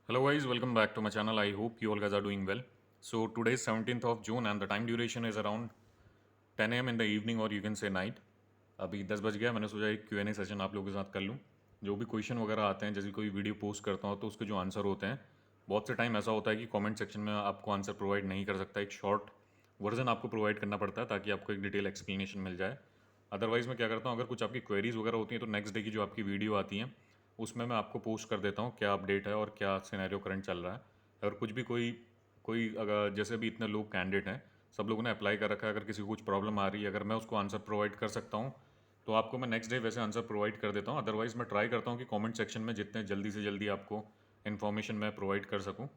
Hello guys, welcome back to my channel. I hope you all guys are doing well. So today is 17th of June and the time duration is around 10 a.m. in the evening or you can say night. अभी 10 बज गया, मैंने सोचा एक Q&A session आप लोगों के साथ कर लूँ. जो भी क्वेश्चन वगैरह आते हैं, जैसे कोई वीडियो पोस्ट करता हूँ तो उसके जो आंसर होते हैं, बहुत से टाइम ऐसा होता है कि कमेंट सेक्शन में आपको आंसर प्रोवाइड नहीं कर सकता. एक शॉर्ट वर्जन आपको प्रोवाइड करना पड़ता है ताकि आपको एक डिटेल एक्सप्लेनेशन मिल जाए. अदरवाइज़ मैं क्या करता हूँ, अगर कुछ आपकी क्वेरीज वगैरह होती हैं तो नेक्स्ट डे की जो आपकी वीडियो आती हैं उसमें मैं आपको पोस्ट कर देता हूँ क्या अपडेट है और क्या सिनेरियो करंट चल रहा है. और कुछ भी कोई कोई अगर जैसे भी इतने लोग कैंडिडेट हैं, सब लोगों ने अप्लाई कर रखा है, अगर किसी को कुछ प्रॉब्लम आ रही है, अगर मैं उसको आंसर प्रोवाइड कर सकता हूँ तो आपको मैं नेक्स्ट डे वैसे आंसर प्रोवाइड कर देता हूँ. अदरवाइज़ मैं ट्राई करता हूँ कि कमेंट सेक्शन में जितने जल्दी से जल्दी आपको इन्फॉर्मेशन मैं प्रोवाइड कर सकूँ.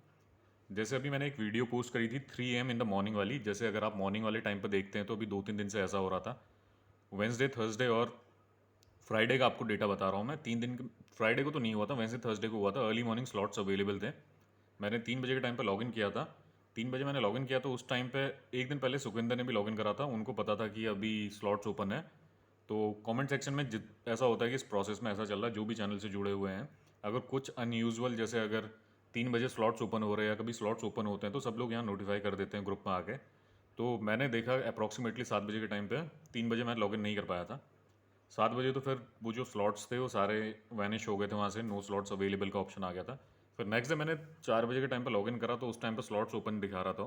जैसे अभी मैंने एक वीडियो पोस्ट करी थी 3 AM इन द मॉर्निंग वाली. जैसे अगर आप मॉर्निंग वाले टाइम पर देखते हैं तो अभी 2-3 दिन से ऐसा हो रहा था. वेंसडे, थर्सडे और फ्राइडे का आपको डेटा बता रहा हूँ मैं. 3 दिन. फ्राइडे को तो नहीं हुआ था, वेंसडे थर्सडे को हुआ था. अर्ली मॉर्निंग स्लॉट्स अवेलेबल थे. मैंने 3 बजे के टाइम पे लॉगिन किया था. 3 बजे मैंने लॉगिन किया तो उस टाइम पे एक दिन पहले सुखविंदर ने भी लॉगिन करा था. उनको पता था कि अभी स्लॉट्स ओपन है. तो कमेंट सेक्शन में ऐसा होता है कि इस प्रोसेस में ऐसा चल रहा है, जो भी चैनल से जुड़े हुए हैं, अगर कुछ अनयूजुअल जैसे अगर 3 बजे स्लॉट्स ओपन हो रहे हैं या कभी स्लॉट्स ओपन होते हैं तो सब लोग यहाँ नोटिफाई कर देते हैं ग्रुप में आके. तो मैंने देखा अप्रॉक्सीमेटली 7 बजे के टाइम पे, 3 बजे मैं लॉगिन नहीं कर पाया था. 7 बजे तो फिर वो जो स्लॉट्स थे वो सारे वैनिश हो गए थे वहाँ से, नो स्लॉट्स अवेलेबल का ऑप्शन आ गया था. फिर नेक्स्ट डे मैंने 4 बजे के टाइम पे लॉगिन करा तो उस टाइम पे स्लॉट्स ओपन दिखा रहा था.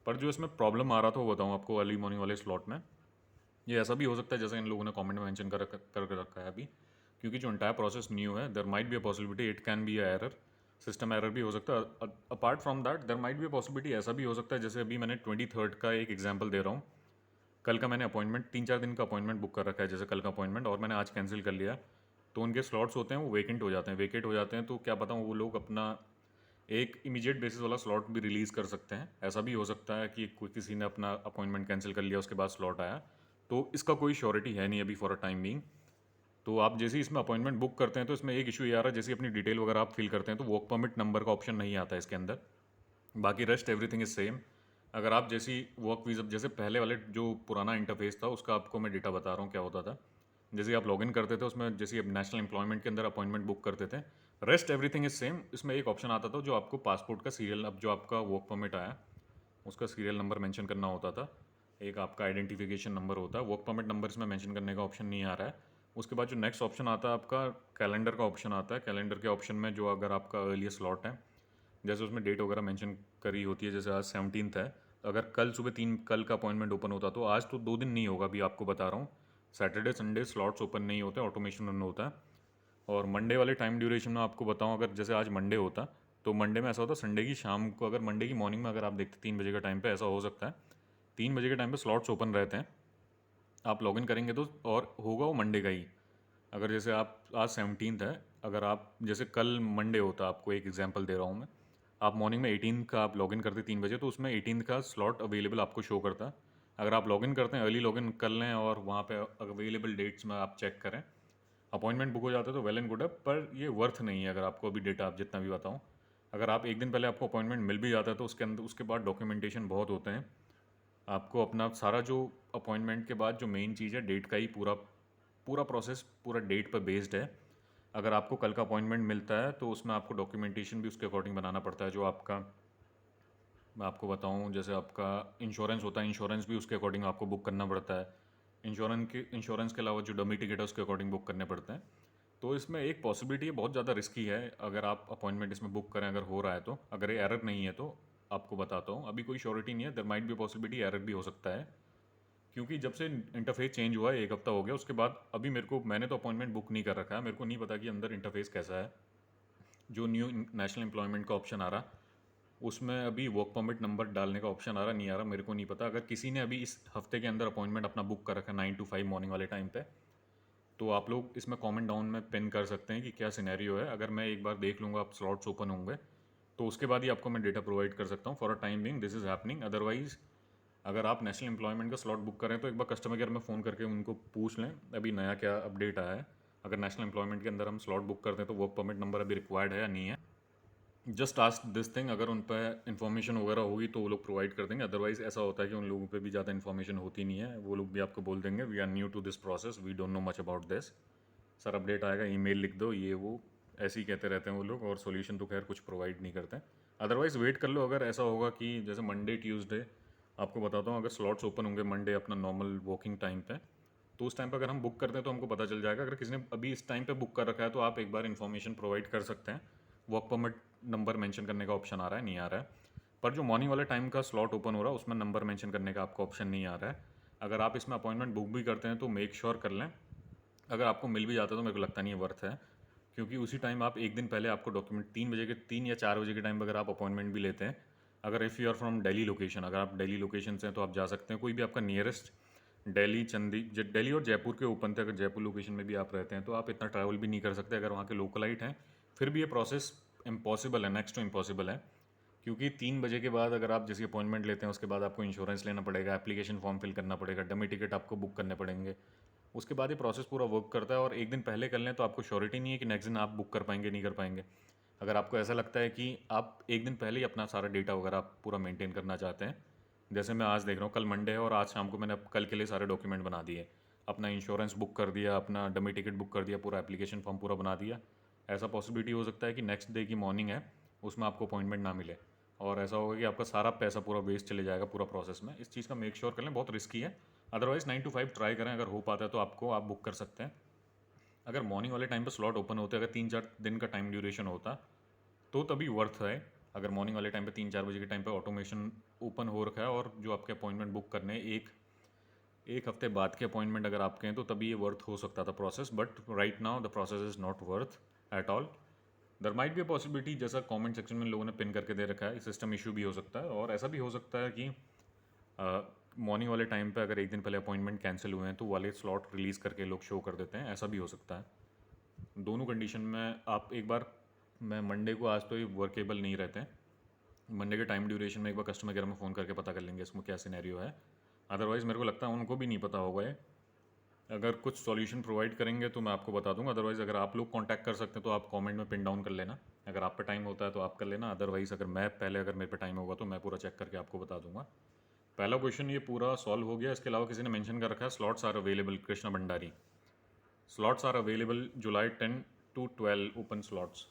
पर जो इसमें प्रॉब्लम आ रहा था वो बताऊँ आपको. अर्ली मॉर्निंग वाले स्लॉट में ये ऐसा भी हो सकता है जैसे इन लोगों ने कमेंट में मेंशन कर रखा है अभी, क्योंकि जो एंटायर प्रोसेस न्यू है. देर might be a possibility it can be a error, system error भी हो सकता है. Apart from that there might be a possibility ऐसा भी हो सकता है जैसे अभी मैंने 23rd का एक एग्जाम्पल दे रहा हूँ. कल का मैंने अपॉइंटमेंट 3-4 दिन का अपॉइंटमेंट बुक कर रखा है, जैसे कल का अपॉइंटमेंट, और मैंने आज कैंसिल कर लिया. तो उनके स्लॉट्स होते हैं वो वेकेंट हो जाते हैं. वेकेट हो जाते हैं तो क्या पता वो लोग अपना एक इमीडिएट बेसिस वाला स्लॉट भी रिलीज़ कर सकते हैं. ऐसा भी हो सकता है कि कोई किसी ने अपना अपॉइंटमेंट कैंसिल कर लिया, उसके बाद स्लॉट आया. तो इसका कोई श्योरिटी है नहीं अभी फॉर अ टाइम बीइंग. तो आप जैसे ही इसमें अपॉइंटमेंट बुक करते हैं तो इसमें एक इशू ये आ रहा है, जैसे अपनी डिटेल वगैरह आप फिल करते हैं तो वर्क परमिट नंबर का ऑप्शन नहीं आता है इसके अंदर. बाकी रेस्ट एवरीथिंग इज सेम. अगर आप जैसी वर्क वीज़ा, जैसे पहले वाले जो पुराना इंटरफेस था उसका आपको मैं डेटा बता रहा हूँ क्या होता था. जैसे आप लॉगिन करते थे उसमें, जैसे अब नेशनल एम्प्लॉयमेंट के अंदर अपॉइंटमेंट बुक करते थे, रेस्ट एवरीथिंग इज सेम. इसमें एक ऑप्शन आता था जो आपको पासपोर्ट का सीरियल, अब जो आपका वर्क परमिट आया उसका सीरियल नंबर मेंशन करना होता था. एक आपका आइडेंटिफिकेशन नंबर होता है. वर्क परमिट नंबर इसमें मेंशन करने का ऑप्शन नहीं आ रहा है. उसके बाद जो नेक्स्ट ऑप्शन आता है आपका कैलेंडर का ऑप्शन आता है. कैलेंडर के ऑप्शन में जो अगर आपका अर्लीस्ट स्लॉट है, जैसे उसमें डेट वगैरह मेंशन करी होती है, जैसे आज 17th है, अगर कल सुबह 3 कल का अपॉइंटमेंट ओपन होता तो आज तो 2 दिन नहीं होगा, अभी आपको बता रहा हूँ. सैटरडे संडे स्लॉट्स ओपन नहीं होते, ऑटोमेशन रन होता है. और मंडे वाले टाइम ड्यूरेशन में आपको बताऊँ, अगर जैसे आज मंडे होता तो मंडे में ऐसा होता संडे की शाम को, अगर मंडे की मॉर्निंग में अगर आप देखते 3 बजे का टाइम पे, ऐसा हो सकता है 3 बजे के टाइम पे स्लॉट्स ओपन रहते हैं. आप लॉगिन करेंगे तो और होगा वो मंडे का ही. अगर जैसे आप आज 17th है, अगर आप जैसे कल मंडे होता, आपको एक एग्जांपल दे रहा हूँ मैं, आप मॉर्निंग में 18 का आप लॉगिन करते 3 बजे तो उसमें 18 का स्लॉट अवेलेबल आपको शो करता है. अगर आप लॉगिन करते हैं, अर्ली लॉगिन कर लें और वहाँ पे अवेलेबल डेट्स में आप चेक करें, अपॉइंटमेंट बुक हो जाता है तो वेल एंड गुड है. पर ये वर्थ नहीं है अगर आपको अभी डेटा आप जितना भी बताऊँ. अगर आप एक दिन पहले आपको अपॉइंटमेंट मिल भी जाता है तो उसके अंदर उसके बाद डॉक्यूमेंटेशन बहुत होते हैं. आपको अपना सारा जो अपॉइंटमेंट के बाद जो मेन चीज़ है, डेट का ही पूरा पूरा प्रोसेस पूरा डेट पर बेस्ड है. अगर आपको कल का अपॉइंटमेंट मिलता है तो उसमें आपको डॉक्यूमेंटेशन भी उसके अकॉर्डिंग बनाना पड़ता है. जो आपका, मैं आपको बताऊं, जैसे आपका इंश्योरेंस होता है, इंश्योरेंस भी उसके अकॉर्डिंग आपको बुक करना पड़ता है. इंश्योरेंस के अलावा जो डमी टिकट है उसके अकॉर्डिंग बुक करने पड़ते हैं. तो इसमें एक पॉसिबिलिटी है, बहुत ज़्यादा रिस्की है अगर आप अपॉइंटमेंट इसमें बुक करें, अगर हो रहा है तो. अगर ये एरर नहीं है तो आपको बताता हूँ, अभी कोई श्योरिटी नहीं है, देर माइट भी पॉसिबिलिटी एरर भी हो सकता है. क्योंकि जब से इंटरफेस चेंज हुआ है, एक हफ्ता हो गया, उसके बाद अभी मैंने तो अपॉइंटमेंट बुक नहीं कर रखा है, मेरे को नहीं पता कि अंदर इंटरफेस कैसा है. जो न्यू नेशनल एम्प्लॉयमेंट का ऑप्शन आ रहा, उसमें अभी वर्क परमिट नंबर डालने का ऑप्शन आ रहा नहीं, आ रहा मेरे को नहीं पता. अगर किसी ने अभी इस हफ्ते के अंदर अपॉइंटमेंट अपना बुक कर रखा है 9 to 5 मॉर्निंग वाले टाइम पे, तो आप लोग इसमें कमेंट डाउन में पिन कर सकते हैं कि क्या सिनेरियो है. अगर मैं एक बार देख लूँगा आप स्लॉट्स ओपन होंगे तो उसके बाद ही आपको मैं डेटा प्रोवाइड कर सकता हूँ. For a time being this is happening. Otherwise अगर आप नेशनल एम्प्लॉयमेंट का स्लॉट बुक करें तो एक बार कस्टमर केयर में फ़ोन करके उनको पूछ लें अभी नया क्या अपडेट आया है. अगर नेशनल एम्प्लॉयमेंट के अंदर हम स्लॉट बुक करते हैं तो वर्क परमिट नंबर अभी रिक्वायर्ड है या नहीं है. Just ask this thing. अगर उन पर इन्फॉर्मेशन वगैरह होगी तो वो लोग प्रोवाइड कर देंगे. अदरवाइज़ ऐसा होता है कि उन लोगों पे भी ज़्यादा इन्फॉर्मेशन होती नहीं है, वो लोग भी आपको बोल देंगे we are new to this process, we don't know much about this. Sir update आएगा, ईमेल लिख दो, ये वो. ऐसे ही कहते रहते हैं वो लोग, और सॉल्यूशन तो खैर कुछ प्रोवाइड नहीं करते हैं। अदरवाइज़ वेट कर लो, अगर ऐसा होगा कि जैसे मंडे ट्यूसडे आपको बताता हूँ, अगर स्लॉट्स ओपन होंगे मंडे अपना नॉर्मल वर्किंग टाइम पे, तो उस टाइम पे अगर हम बुक करते हैं तो हमको पता चल जाएगा। अगर किसी ने अभी इस टाइम पे बुक कर रखा है तो आप एक बार इन्फॉर्मेशन प्रोवाइड कर सकते हैं। वर्क परमिट नंबर मेंशन करने का ऑप्शन आ रहा है, नहीं आ रहा है। पर जो मॉर्निंग वाले टाइम का स्लॉट ओपन हो रहा है उसमें नंबर मेंशन करने का आपको ऑप्शन नहीं आ रहा है। अगर आप इसमें अपॉइंटमेंट बुक भी करते हैं तो मेक श्योर कर लें। अगर आपको मिल भी जाता है तो मेरे को लगता नहीं है वर्थ है, क्योंकि उसी टाइम आप एक दिन पहले आपको डॉक्यूमेंट 3 बजे के 3 या 4 बजे के टाइम पर अगर आप अपॉइंटमेंट भी लेते हैं, अगर if you are from Delhi location, अगर आप दिल्ली लोकेशन से हैं तो आप जा सकते हैं। कोई भी आपका नियरेस्ट दिल्ली दिल्ली और जयपुर के ओपन थे, अगर जयपुर लोकेशन में भी आप रहते हैं तो आप इतना ट्रैवल भी नहीं कर सकते अगर वहाँ के लोकलाइट हैं। फिर भी ये प्रोसेस इम्पॉसिबल है, नेक्स्ट टू इम्पॉसिबल है, क्योंकि 3 बजे के बाद अगर आप जैसी अपॉइंटमेंट लेते हैं उसके बाद आपको इंश्योरेंस लेना पड़ेगा, एप्लीकेशन फॉर्म फिल करना पड़ेगा, डमी टिकट आपको बुक करने पड़ेंगे। उसके बाद ये प्रोसेस पूरा वर्क करता है, और एक दिन पहले कर लें तो आपको श्योरिटी नहीं है कि नेक्स्ट दिन आप बुक कर पाएंगे नहीं कर पाएंगे। अगर आपको ऐसा लगता है कि आप एक दिन पहले ही अपना सारा डेटा वगैरह आप पूरा मेंटेन करना चाहते हैं, जैसे मैं आज देख रहा हूँ कल मंडे है और आज शाम को मैंने कल के लिए सारे डॉक्यूमेंट बना दिए, अपना इंश्योरेंस बुक कर दिया, अपना डमी टिकट बुक कर दिया, पूरा एप्लीकेशन फॉर्म पूरा बना दिया। ऐसा पॉसिबिलिटी हो सकता है कि नेक्स्ट डे की मॉर्निंग है उसमें आपको अपॉइंटमेंट ना मिले, और ऐसा होगा कि आपका सारा पैसा पूरा वेस्ट चले जाएगा पूरा प्रोसेस में। इस चीज़ का मेक श्योर कर लें, बहुत रिस्की है। अदरवाइज़ 9 to 5 ट्राई करें, अगर हो पाता है तो आपको आप बुक कर सकते हैं। अगर मॉर्निंग वाले टाइम पर स्लॉट ओपन होते, अगर 3-4 दिन का टाइम ड्यूरेशन होता तो तभी वर्थ है। अगर मॉर्निंग वाले टाइम पे 3-4 बजे के टाइम पे ऑटोमेशन ओपन हो रखा है और जो आपके अपॉइंटमेंट बुक करने एक एक हफ्ते बाद के अपॉइंटमेंट अगर आपके हैं तो तभी ये वर्थ हो सकता था process, but right now the process is not worth at all. There might be a possibility, जैसा कमेंट सेक्शन में लोगों ने पिन करके दे रखा है, सिस्टम इशू भी हो सकता है, और ऐसा भी हो सकता है कि मॉर्निंग वाले टाइम पे अगर एक दिन पहले अपॉइंटमेंट कैंसिल हुए हैं तो वाले स्लॉट रिलीज़ करके लोग शो कर देते हैं, ऐसा भी हो सकता है। दोनों कंडीशन में आप एक बार, मैं मंडे को आज तो ये वर्केबल नहीं रहते हैं, मंडे के टाइम ड्यूरेशन में एक बार कस्टमर केयर में फ़ोन करके पता कर लेंगे इसमें क्या सिनेरियो है। अदरवाइज़ मेरे को लगता है उनको भी नहीं पता होगा ये। अगर कुछ सॉल्यूशन प्रोवाइड करेंगे तो मैं आपको बता दूंगा। अदरवाइज़ अगर आप लोग कांटेक्ट कर सकते हैं तो आप कमेंट में पिन डाउन कर लेना, अगर आप पे टाइम होता है तो आप कर लेना। अदरवाइज़ अगर मैं पहले, अगर मेरे पे टाइम होगा तो मैं पूरा चेक करके आपको बता दूंगा। पहला क्वेश्चन ये पूरा सॉल्व हो गया। इसके अलावा किसी ने मेंशन कर रखा है slots are available, Krishna Bhandari, slots are available July 10 to 12 open slots.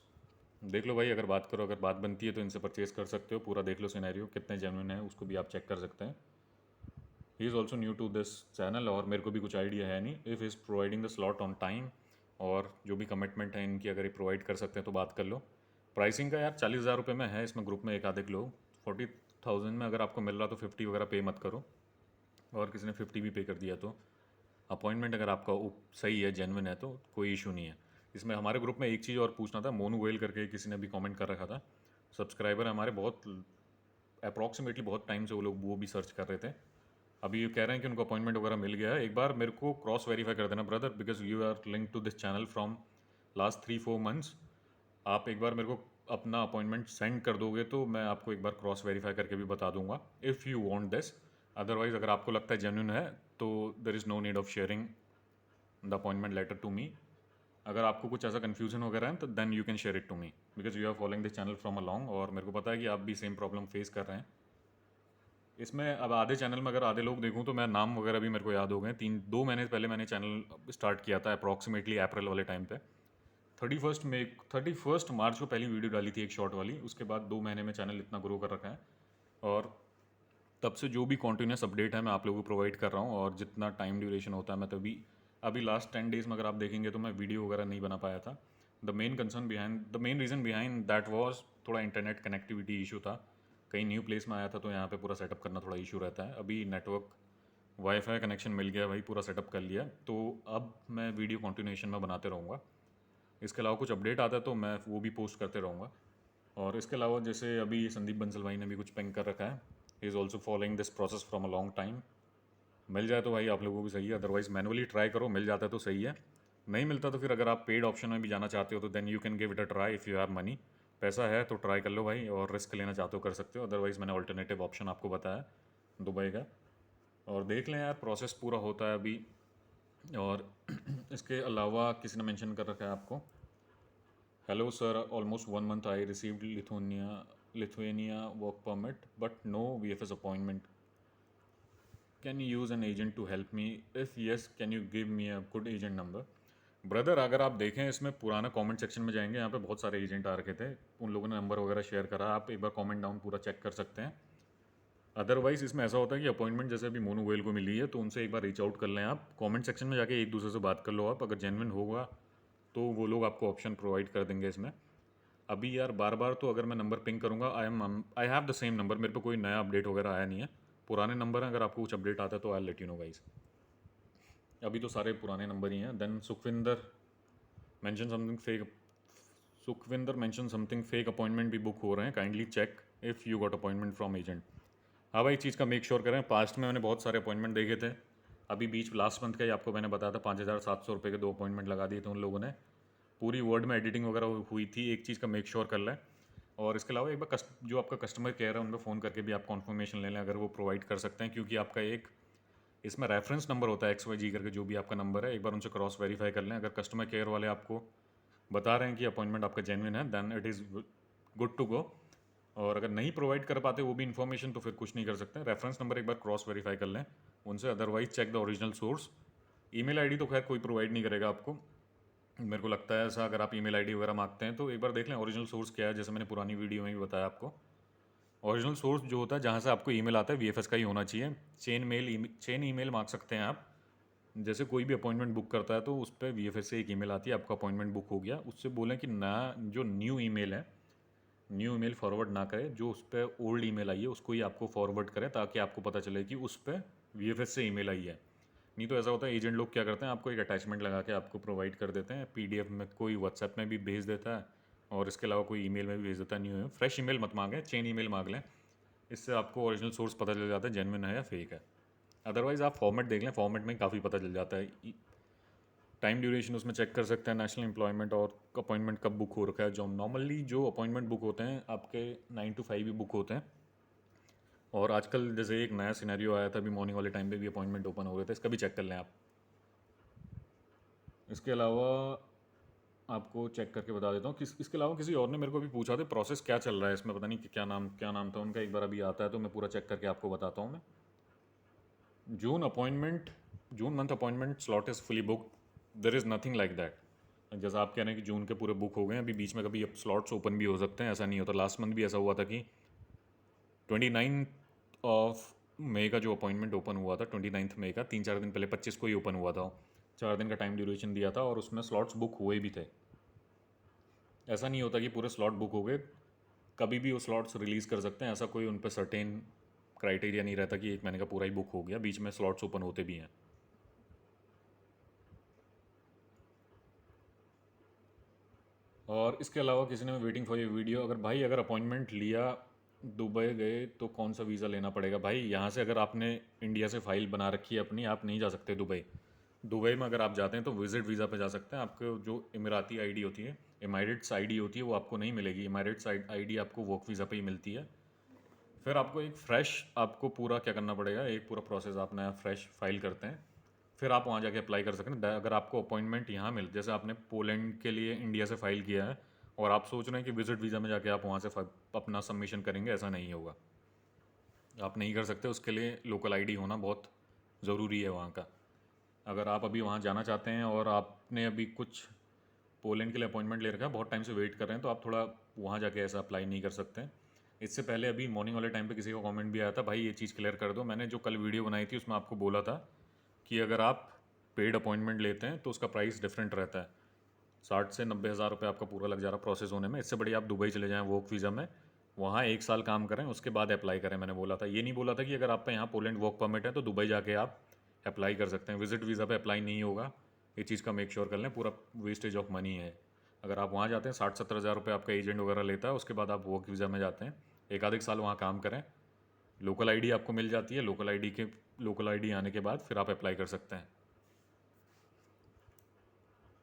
देख लो भाई, अगर बात करो, अगर बात बनती है तो इनसे परचेज़ कर सकते हो। पूरा देख लो सिनेरियो कितने जेन्युइन है उसको भी आप चेक कर सकते हैं। He is also new to this channel और मेरे को भी कुछ आइडिया है नहीं। If is providing the slot on time, और जो भी कमिटमेंट है इनकी अगर ये प्रोवाइड कर सकते हैं तो बात कर लो। प्राइसिंग का यार 40,000 रुपये में है, इसमें ग्रुप में एक आधे लोग 40,000 में अगर आपको मिल रहा तो 50 वगैरह पे मत करो, और किसी ने 50 भी पे कर दिया तो अपॉइंटमेंट अगर आपका सही है, जेन्युइन है, तो कोई इशू नहीं है। इसमें हमारे ग्रुप में एक चीज़ और पूछना था, मोनू गोयल करके किसी ने भी कमेंट कर रखा था, सब्सक्राइबर है हमारे, बहुत अप्रॉक्सीमेटली बहुत टाइम से वो लोग वो भी सर्च कर रहे थे। अभी ये कह रहे हैं कि उनको अपॉइंटमेंट वगैरह मिल गया है। एक बार मेरे को क्रॉस वेरीफाई कर देना brother, because you are link to this channel from last 3-4 months. आप एक बार मेरे को अपना अपॉइंटमेंट सेंड कर दोगे तो मैं आपको एक बार क्रॉस वेरीफाई करके भी बता दूंगा, if you want this. Otherwise अगर आपको लगता है जेन्युइन है तो there is no need of sharing the appointment letter to me. अगर आपको कुछ ऐसा कन्फ्यूजन वगैरह है तो then you can share it to me, because you are following this channel from a long, और मेरे को पता है कि आप भी सेम प्रॉब्लम फेस कर रहे हैं। इसमें अब आधे चैनल में अगर आधे लोग देखूं तो मैं नाम वगैरह भी मेरे को याद हो गए। 2 महीने पहले मैंने चैनल स्टार्ट किया था अप्रॉक्सीमेटली अप्रैल वाले टाइम पे। 31 मार्च को पहली वीडियो डाली थी एक शॉर्ट वाली, उसके बाद 2 महीने में चैनल इतना ग्रो कर रखा है, और तब से जो भी कॉन्टीन्यूस अपडेट है मैं आप लोगों को प्रोवाइड कर रहा हूँ, और जितना टाइम ड्यूरेशन होता है मैं तभी, अभी लास्ट 10 डेज़ में अगर आप देखेंगे तो मैं वीडियो वगैरह नहीं बना पाया था। The main reason behind that was थोड़ा इंटरनेट कनेक्टिविटी इशू था। कहीं न्यू प्लेस में आया था तो यहाँ पे पूरा सेटअप करना थोड़ा इशू रहता है। अभी नेटवर्क वाईफाई कनेक्शन मिल गया भाई, पूरा सेटअप कर लिया, तो अब मैं वीडियो कॉन्टिन्यूशन में बनाते रहूँगा। इसके अलावा कुछ अपडेट आता है तो मैं वो भी पोस्ट करते रहूँगा। और इसके अलावा जैसे अभी संदीप बंसल भाई ने भी कुछ पिंग कर रखा है, he is also following this process from a long time. मिल जाए तो भाई आप लोगों को भी सही है, अदरवाइज़ मैनुअली ट्राई करो, मिल जाता है तो सही है, नहीं मिलता तो फिर अगर आप पेड ऑप्शन में भी जाना चाहते हो तो then you can give it a try if you have money. पैसा है तो ट्राई कर लो भाई, और रिस्क लेना चाहते हो कर सकते हो। अदरवाइज़ मैंने ऑल्टरनेटिव ऑप्शन आपको बताया दुबई का, और देख लें यार प्रोसेस पूरा होता है अभी। और इसके अलावा किसी ने मेंशन कर रखा है आपको, hello sir, almost 1 month I received Lithuania work permit but no VFS appointment, can you use an agent to help me, if yes can you give me a good agent number. Brother अगर आप देखें इसमें पुराना comment section में जाएंगे, यहाँ पे बहुत सारे एजेंट आ रखे थे, उन लोगों ने नंबर वगैरह शेयर करा, आप एक बार कमेंट डाउन पूरा चेक कर सकते हैं। अदरवाइज़ इसमें ऐसा होता है कि अपॉइंटमेंट जैसे अभी मोनू गोयल को मिली है तो उनसे एक बार रीच आउट कर लें आप, कमेंट सेक्शन में जाके एक दूसरे से बात कर लो आप, अगर जेन्युइन होगा तो वो लोग आपको ऑप्शन प्रोवाइड कर देंगे इसमें। अभी यार बार बार तो अगर मैं नंबर पिंग करूँगा, I have the same number, मेरे पे कोई नया अपडेट वगैरह आया नहीं है, पुराने नंबर हैं, अगर आपको कुछ अपडेट आता है तो I let you know guys. अभी तो सारे पुराने नंबर ही हैं। Then mention something fake Sukhvinder mention something fake appointment भी बुक हो रहे हैं, kindly check if you got appointment from agent. हाँ भाई, चीज़ का मेक श्योर करें। पास्ट में मैंने बहुत सारे अपॉइंटमेंट देखे थे, अभी बीच लास्ट मंथ का ही आपको मैंने बताया था 5,700 रुपये के 2 अपॉइंटमेंट लगा दिए थे उन लोगों ने, पूरी वर्ड में एडिटिंग वगैरह हुई थी। एक चीज़ का मेक श्योर कर लें, और इसके अलावा एक बार जो आपका कस्टमर केयर है उन पर फ़ोन करके भी आप कन्फर्मेशन ले लें अगर वो प्रोवाइड कर सकते हैं, क्योंकि आपका एक इसमें रेफरेंस नंबर होता है XYG करके, जो भी आपका नंबर है एक बार उनसे क्रॉस वेरीफाई कर लें। अगर कस्टमर केयर वाले आपको बता रहे हैं कि अपॉइंटमेंट आपका जेन्युइन है, then it is good to go. और अगर नहीं प्रोवाइड कर पाते वो भी इन्फॉर्मेशन, तो फिर कुछ नहीं कर सकते। रेफरेंस नंबर एक बार क्रॉस वेरीफाई कर लें उनसे, otherwise check the original source. Email ID तो खैर कोई प्रोवाइड नहीं करेगा आपको, मेरे को लगता है ऐसा। अगर आप ईमेल आईडी वगैरह मांगते हैं तो एक बार देख लें ओरिजिनल सोर्स क्या है, जैसे मैंने पुरानी वीडियो में भी बताया आपको। ओरिजिनल सोर्स जो होता है जहाँ से आपको ईमेल आता है VFS का ही होना चाहिए। चेन ईमेल मांग सकते हैं आप, जैसे कोई भी अपॉइंटमेंट बुक करता है तो उस पर VFS से एक ईमेल आती है, आपका अपॉइंटमेंट बुक हो गया, उससे बोलें कि ना जो न्यू ईमेल है, न्यू ईमेल फॉरवर्ड ना करें, जो उस पर ओल्ड ईमेल आई है उसको ही आपको फॉरवर्ड करें, ताकि आपको पता चले कि उस पर VFS से ईमेल आई है। नहीं तो ऐसा होता है एजेंट लोग क्या करते हैं, आपको एक अटैचमेंट लगा के आपको प्रोवाइड कर देते हैं PDF में, कोई WhatsApp में भी भेज देता है, और इसके अलावा कोई ईमेल में भी भेज देता है। न्यू फ्रेश ईमेल मत मांगें, चेन ईमेल मांग लें, इससे आपको ओरिजिनल सोर्स पता चल जाता है जेन्युइन है या फेक है। अदरवाइज़ आप फॉर्मेट देख लें, फॉर्मेट में काफ़ी पता चल जाता है। टाइम ड्यूरेशन उसमें चेक कर सकते हैं, नेशनल एम्प्लॉयमेंट और अपॉइंटमेंट कब बुक हो रखा है। जो नॉर्मली जो अपॉइंटमेंट बुक होते हैं आपके 9 to 5 भी बुक होते हैं, और आजकल जैसे एक नया सिनेरियो आया था अभी मॉर्निंग वाले टाइम पे भी अपॉइंटमेंट ओपन हो रहे थे, इसका भी चेक कर लें आप। इसके अलावा आपको चेक करके बता देता हूँ, इसके अलावा किसी और ने मेरे को भी पूछा था प्रोसेस क्या चल रहा है इसमें, पता नहीं कि क्या नाम था उनका, एक बार अभी आता है तो मैं पूरा चेक करके आपको बताता हूँ मैं। June month appointment slot is fully booked, there is nothing like that. जैसा आप कह रहे हैं कि जून के पूरे बुक हो गए हैं, अभी बीच में कभी अब स्लॉट्स ओपन भी हो सकते हैं, ऐसा नहीं होता। लास्ट मंथ भी ऐसा हुआ था कि 29 मई का जो अपॉइंटमेंट ओपन हुआ था, 29 मई का, 3-4 दिन पहले 25 को ही ओपन हुआ था, 4 दिन का टाइम ड्यूरेशन दिया था, और उसमें स्लॉट्स बुक हुए भी थे। ऐसा नहीं होता कि पूरे स्लॉट बुक हो गए, कभी भी वो स्लॉट्स रिलीज़ कर सकते हैं, ऐसा कोई उन पर सर्टेन क्राइटेरिया नहीं रहता कि 1 महीने का पूरा ही बुक हो गया, बीच में स्लॉट्स ओपन होते भी हैं। और इसके अलावा किसी ने वेटिंग फॉर ये वीडियो, अगर अपॉइंटमेंट लिया दुबई गए तो कौन सा वीज़ा लेना पड़ेगा? भाई यहाँ से अगर आपने इंडिया से फ़ाइल बना रखी है अपनी, आप नहीं जा सकते दुबई। दुबई में अगर आप जाते हैं तो विज़िट वीज़ा पे जा सकते हैं। आपको जो इमराती आईडी होती है, इमारेट्स आईडी होती है, वो आपको नहीं मिलेगी। इमारेट्स आईडी आपको वर्क वीज़ा पे ही मिलती है। फिर आपको एक फ़्रेश, आपको पूरा क्या करना पड़ेगा, एक पूरा प्रोसेस आप नया फ्रेश फाइल करते हैं, फिर आप वहाँ जाके अप्लाई कर सकते हैं। अगर आपको अपॉइंटमेंट यहाँ मिल, जैसे आपने पोलैंड के लिए इंडिया से फ़ाइल किया है और आप सोच रहे हैं कि विज़िट वीज़ा में जाके आप वहाँ से अपना सबमिशन करेंगे, ऐसा नहीं होगा, आप नहीं कर सकते। उसके लिए लोकल आईडी होना बहुत ज़रूरी है वहाँ का। अगर आप अभी वहाँ जाना चाहते हैं और आपने अभी कुछ पोलैंड के लिए अपॉइंटमेंट ले रखा है, बहुत टाइम से वेट कर रहे हैं, तो आप थोड़ा वहाँ जाके ऐसा अप्लाई नहीं कर सकते। इससे पहले अभी मॉर्निंग वाले टाइम पे किसी का कमेंट भी आया था, भाई ये चीज़ क्लियर कर दो। मैंने जो कल वीडियो बनाई थी उसमें आपको बोला था कि अगर आप पेड अपॉइंटमेंट लेते हैं तो उसका प्राइस डिफरेंट रहता है, 60 से 90 हज़ार रुपये आपका पूरा लग जा रहा प्रोसेस होने में। इससे बढ़िया आप दुबई चले जाएँ वर्क वीज़ा में, वहाँ 1 साल काम करें, उसके बाद अप्लाई करें। मैंने बोला था, ये नहीं बोला था कि अगर आपका यहाँ पोलैंड वर्क परमिट है तो दुबई जाके आप अप्लाई कर सकते हैं। विजिट वीज़ा पे अप्लाई नहीं होगा, ये चीज़ का मेक श्योर कर लें, पूरा वेस्टेज ऑफ मनी है। अगर आप वहाँ जाते हैं 60-70 हज़ार रुपये आपका एजेंट वगैरह लेता है, उसके बाद आप वर्क वीज़ा में जाते हैं, एक आध एक साल वहाँ काम करें, लोकल आईडी आपको मिल जाती है। लोकल आईडी आने के बाद फिर आप अप्लाई कर सकते हैं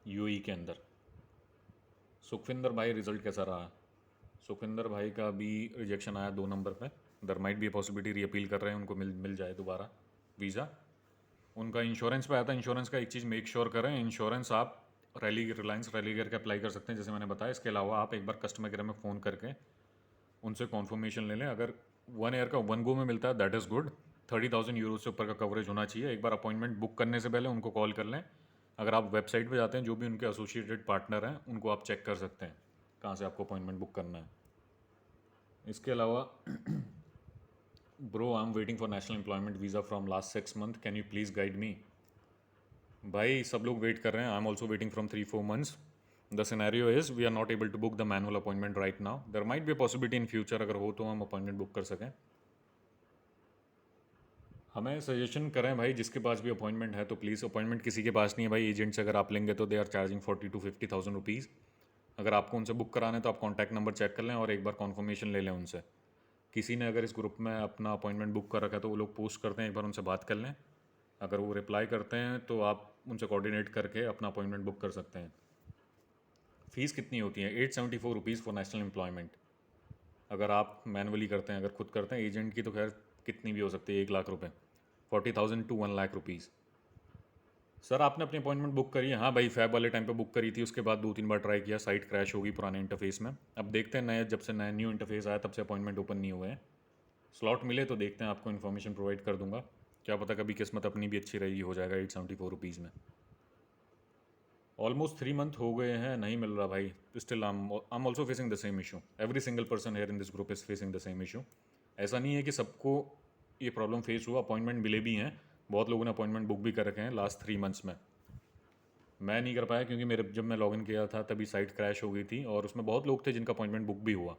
यूएई के अंदर। सुखविंदर भाई रिज़ल्ट कैसा रहा? सुखविंदर भाई का अभी रिजेक्शन आया 2 नंबर पे, दर माइट भी पॉसिबिलिटी रीअपील कर रहे हैं, उनको मिल जाए दोबारा वीज़ा। उनका इंश्योरेंस पे आया था। इंश्योरेंस का एक चीज़ मेक श्योर करें, इंश्योरेंस आप रिलायंस रैलीगर के अप्लाई कर सकते हैं, जैसे मैंने बताया। इसके अलावा आप एक बार कस्टमर केयर में फ़ोन करके उनसे कॉन्फर्मेशन ले लें। अगर 1 ईयर का 1 गो में मिलता है दैट इज़ गुड। 30,000 यूरो से ऊपर का कवरेज होना चाहिए। एक बार अपॉइंटमेंट बुक करने से पहले उनको कॉल कर लें, अगर आप वेबसाइट पे जाते हैं, जो भी उनके एसोसिएटेड पार्टनर हैं उनको आप चेक कर सकते हैं कहाँ से आपको अपॉइंटमेंट बुक करना है। इसके अलावा bro I am waiting for national employment visa from last 6 month, can you please guide me. भाई सब लोग वेट कर रहे हैं, I am also waiting from 3-4 months। The scenario is we are not able to book the manual appointment right now, there might be possibility in future, अगर हो तो हम अपॉइंटमेंट बुक कर सकें। हमें सजेशन करें भाई, जिसके पास भी अपॉइंटमेंट है तो प्लीज़, अपॉइंटमेंट किसी के पास नहीं है भाई, एजेंट से अगर आप लेंगे तो they are charging 40,000 to 50,000 rupees. अगर आपको उनसे बुक कराना है तो आप कॉन्टैक्ट नंबर चेक कर लें और एक बार कॉन्फर्मेशन ले लें उनसे। किसी ने अगर इस ग्रुप में अपना अपॉइंटमेंट बुक कर रखा है तो वो लोग पोस्ट करते हैं, एक बार उनसे बात कर लें। अगर वो रिप्लाई करते हैं तो आप उनसे कोऑर्डिनेट करके अपना अपॉइंटमेंट बुक कर सकते हैं। फ़ीस कितनी होती है? 874 रुपीज़ फॉर नेशनल एम्प्लॉयमेंट। अगर आप मैनुअली करते हैं, अगर खुद करते हैं, एजेंट की तो खैर कितनी भी हो सकती है, 1 लाख रुपये, 40,000 to 1 लाख रुपीज़। सर आपने अपनी अपॉइंटमेंट बुक करी है? हाँ भाई, फैब वाले टाइम पे बुक करी थी, उसके बाद 2-3 बार ट्राई किया, साइट क्रैश होगी पुराने इंटरफेस में। अब देखते हैं, नए जब से नया न्यू इंटरफेस आया तब से अपॉइंटमेंट ओपन नहीं हुए हैं। स्लॉट मिले तो देखते हैं, आपको इन्फॉर्मेशन प्रोवाइड कर दूंगा। क्या पता कभी किस्मत अपनी भी अच्छी रहेगी, हो जाएगा 874 रुपीज़ में। ऑलमोस्ट 3 मंथ हो गए हैं, नहीं मिल रहा भाई। Still I am also facing the same issue, every single person here in this group is facing the same issue. ऐसा नहीं है कि सबको ये प्रॉब्लम फेस हुआ, अपॉइंटमेंट मिले भी हैं, बहुत लोगों ने अपॉइंटमेंट बुक भी कर रखे हैं लास्ट 3 मंथ्स में। मैं नहीं कर पाया क्योंकि मेरे जब मैं लॉगिन किया था तभी साइट क्रैश हो गई थी, और उसमें बहुत लोग थे जिनका अपॉइंटमेंट बुक भी हुआ।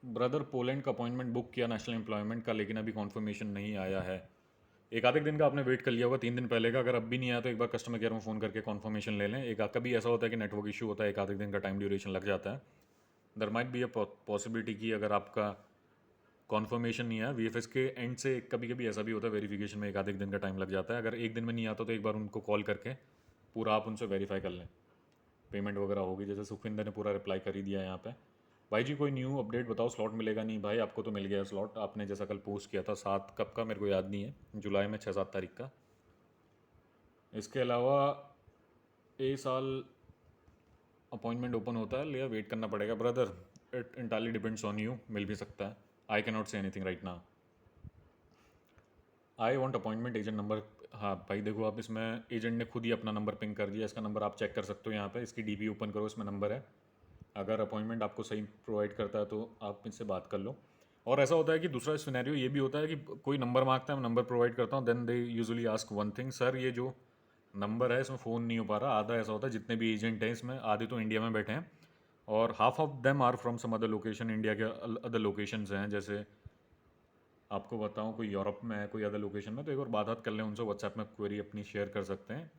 ब्रदर, पोलैंड का अपॉइंटमेंट बुक किया नेशनल एम्प्लॉयमेंट का, लेकिन अभी कॉन्फर्मेशन नहीं आया है। एक आधे दिन का आपने वेट कर लिया होगा, 3 दिन पहले का। अगर अब भी नहीं आया तो एक बार कस्टमर केयर में फ़ोन करके कॉन्फर्मेशन ले लें। एक कभी ऐसा होता है कि नेटवर्क इशू होता है, एक आधे दिन का टाइम ड्यूरेशन लग जाता है। देर माइट बी अ पॉसिबिलिटी कि अगर आपका कॉन्फर्मेशन नहीं आया वीएफएस के एंड से, कभी कभी ऐसा भी होता है वेरिफिकेशन में एक आधे दिन का टाइम लग जाता है। अगर एक दिन में नहीं आता तो एक बार उनको कॉल करके पूरा आप उनसे वेरीफाई कर लें, पेमेंट वगैरह होगी। जैसे सुखविंदर ने पूरा रिप्लाई कर ही दिया यहाँ पे। भाई जी कोई न्यू अपडेट बताओ, स्लॉट मिलेगा? नहीं भाई, आपको तो मिल गया स्लॉट, आपने जैसा कल पोस्ट किया था, 7 कब का मेरे को याद नहीं है, जुलाई में 6-7 तारीख का। इसके अलावा ए साल अपॉइंटमेंट ओपन होता है या वेट करना पड़ेगा? Brother, it entirely depends on you, मिल भी सकता है। I can not say anything right now. I want appointment agent number. हाँ भाई देखो, आप इसमें एजेंट ने खुद ही अपना नंबर पिंग कर दिया, इसका नंबर आप चेक कर सकते हो यहाँ पे, इसकी डीपी ओपन करो, इसमें नंबर है। अगर अपॉइंटमेंट आपको सही प्रोवाइड करता है तो आप इससे बात कर लो। और ऐसा होता है कि दूसरा सिनेरियो ये भी होता है कि कोई नंबर मांगता है, मैं नंबर प्रोवाइड करता हूँ, then they usually ask one thing, sir ये जो नंबर है इसमें फ़ोन नहीं हो पा रहा। आधा ऐसा होता है, जितने भी एजेंट हैं इसमें आधे तो इंडिया में बैठे हैं, और half of them are from some other location, India के अदर लोकेशंस हैं। जैसे आपको बताऊं, कोई यूरोप में है, कोई अदर लोकेशन में, तो एक बार बात कर लें उनसे, व्हाट्सएप में क्वेरी अपनी शेयर कर सकते हैं।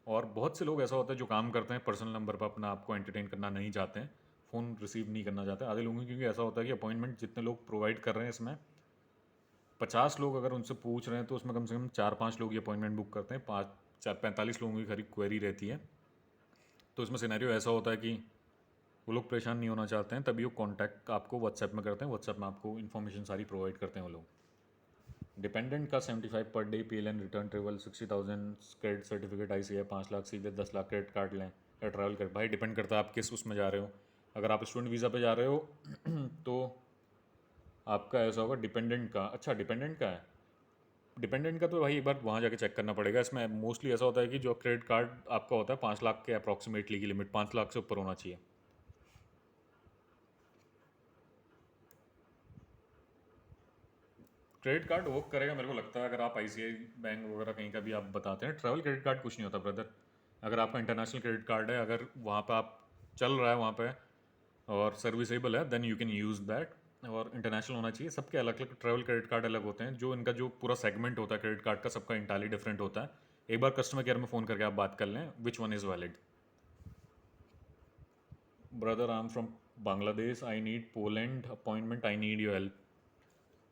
और बहुत से लोग ऐसा होता है जो काम करते हैं पर्सनल नंबर पर, अपना आपको एंटरटेन करना नहीं चाहते हैं, फ़ोन रिसीव नहीं करना चाहते आधे लोगों की। क्योंकि ऐसा होता है कि अपॉइंटमेंट जितने लोग प्रोवाइड कर रहे हैं इसमें 50 लोग अगर उनसे पूछ रहे हैं तो उसमें कम से कम 4-5 लोग ये अपॉइंटमेंट बुक करते हैं, 45 लोगों की खरी क्वेरी रहती है। तो इसमें सिनेरियो ऐसा होता है कि वो लोग परेशान नहीं होना चाहते हैं, तभी वो कॉन्टैक्ट आपको व्हाट्सएप में करते हैं, व्हाट्सएप में आपको इन्फॉर्मेशन सारी प्रोवाइड करते हैं वो लोग। डिपेंडेंट का 75 per day, पीएलएन return travel 60,000 credit certificate, ICI 5 lakh, सीधे 10 लाख क्रेडिट कार्ड लें या ट्रैवल कर। भाई डिपेंड करता है आप किस उसमें जा रहे हो। अगर आप स्टूडेंट वीज़ा पे जा रहे हो तो आपका ऐसा होगा डिपेंडेंट का। अच्छा, डिपेंडेंट का है। डिपेंडेंट का तो भाई एक बार वहाँ जाके चेक करना पड़ेगा। इसमें मोस्टली ऐसा होता है कि जो क्रेडिट कार्ड आपका होता है 5 लाख के अप्रॉक्सीमेटली की लिमिट, 5 लाख से ऊपर होना चाहिए। क्रेडिट कार्ड वर्क करेगा मेरे को लगता है, अगर आप ICI बैंक वगैरह कहीं का भी आप बताते हैं। ट्रैवल क्रेडिट कार्ड कुछ नहीं होता ब्रदर। अगर आपका इंटरनेशनल क्रेडिट कार्ड है, अगर वहाँ पे आप चल रहा है वहाँ पे और सर्विसेबल है, then you can use that. और इंटरनेशनल होना चाहिए। सबके अलग अलग ट्रैवल क्रेडिट कार्ड अलग होते हैं, जो इनका जो पूरा सेगमेंट होता है क्रेडिट कार्ड का, सबका इंटायरली डिफरेंट होता है। एक बार कस्टमर केयर में फ़ोन करके आप बात कर लें which one is valid. Brother I am from Bangladesh, I need Poland appointment, I need your help.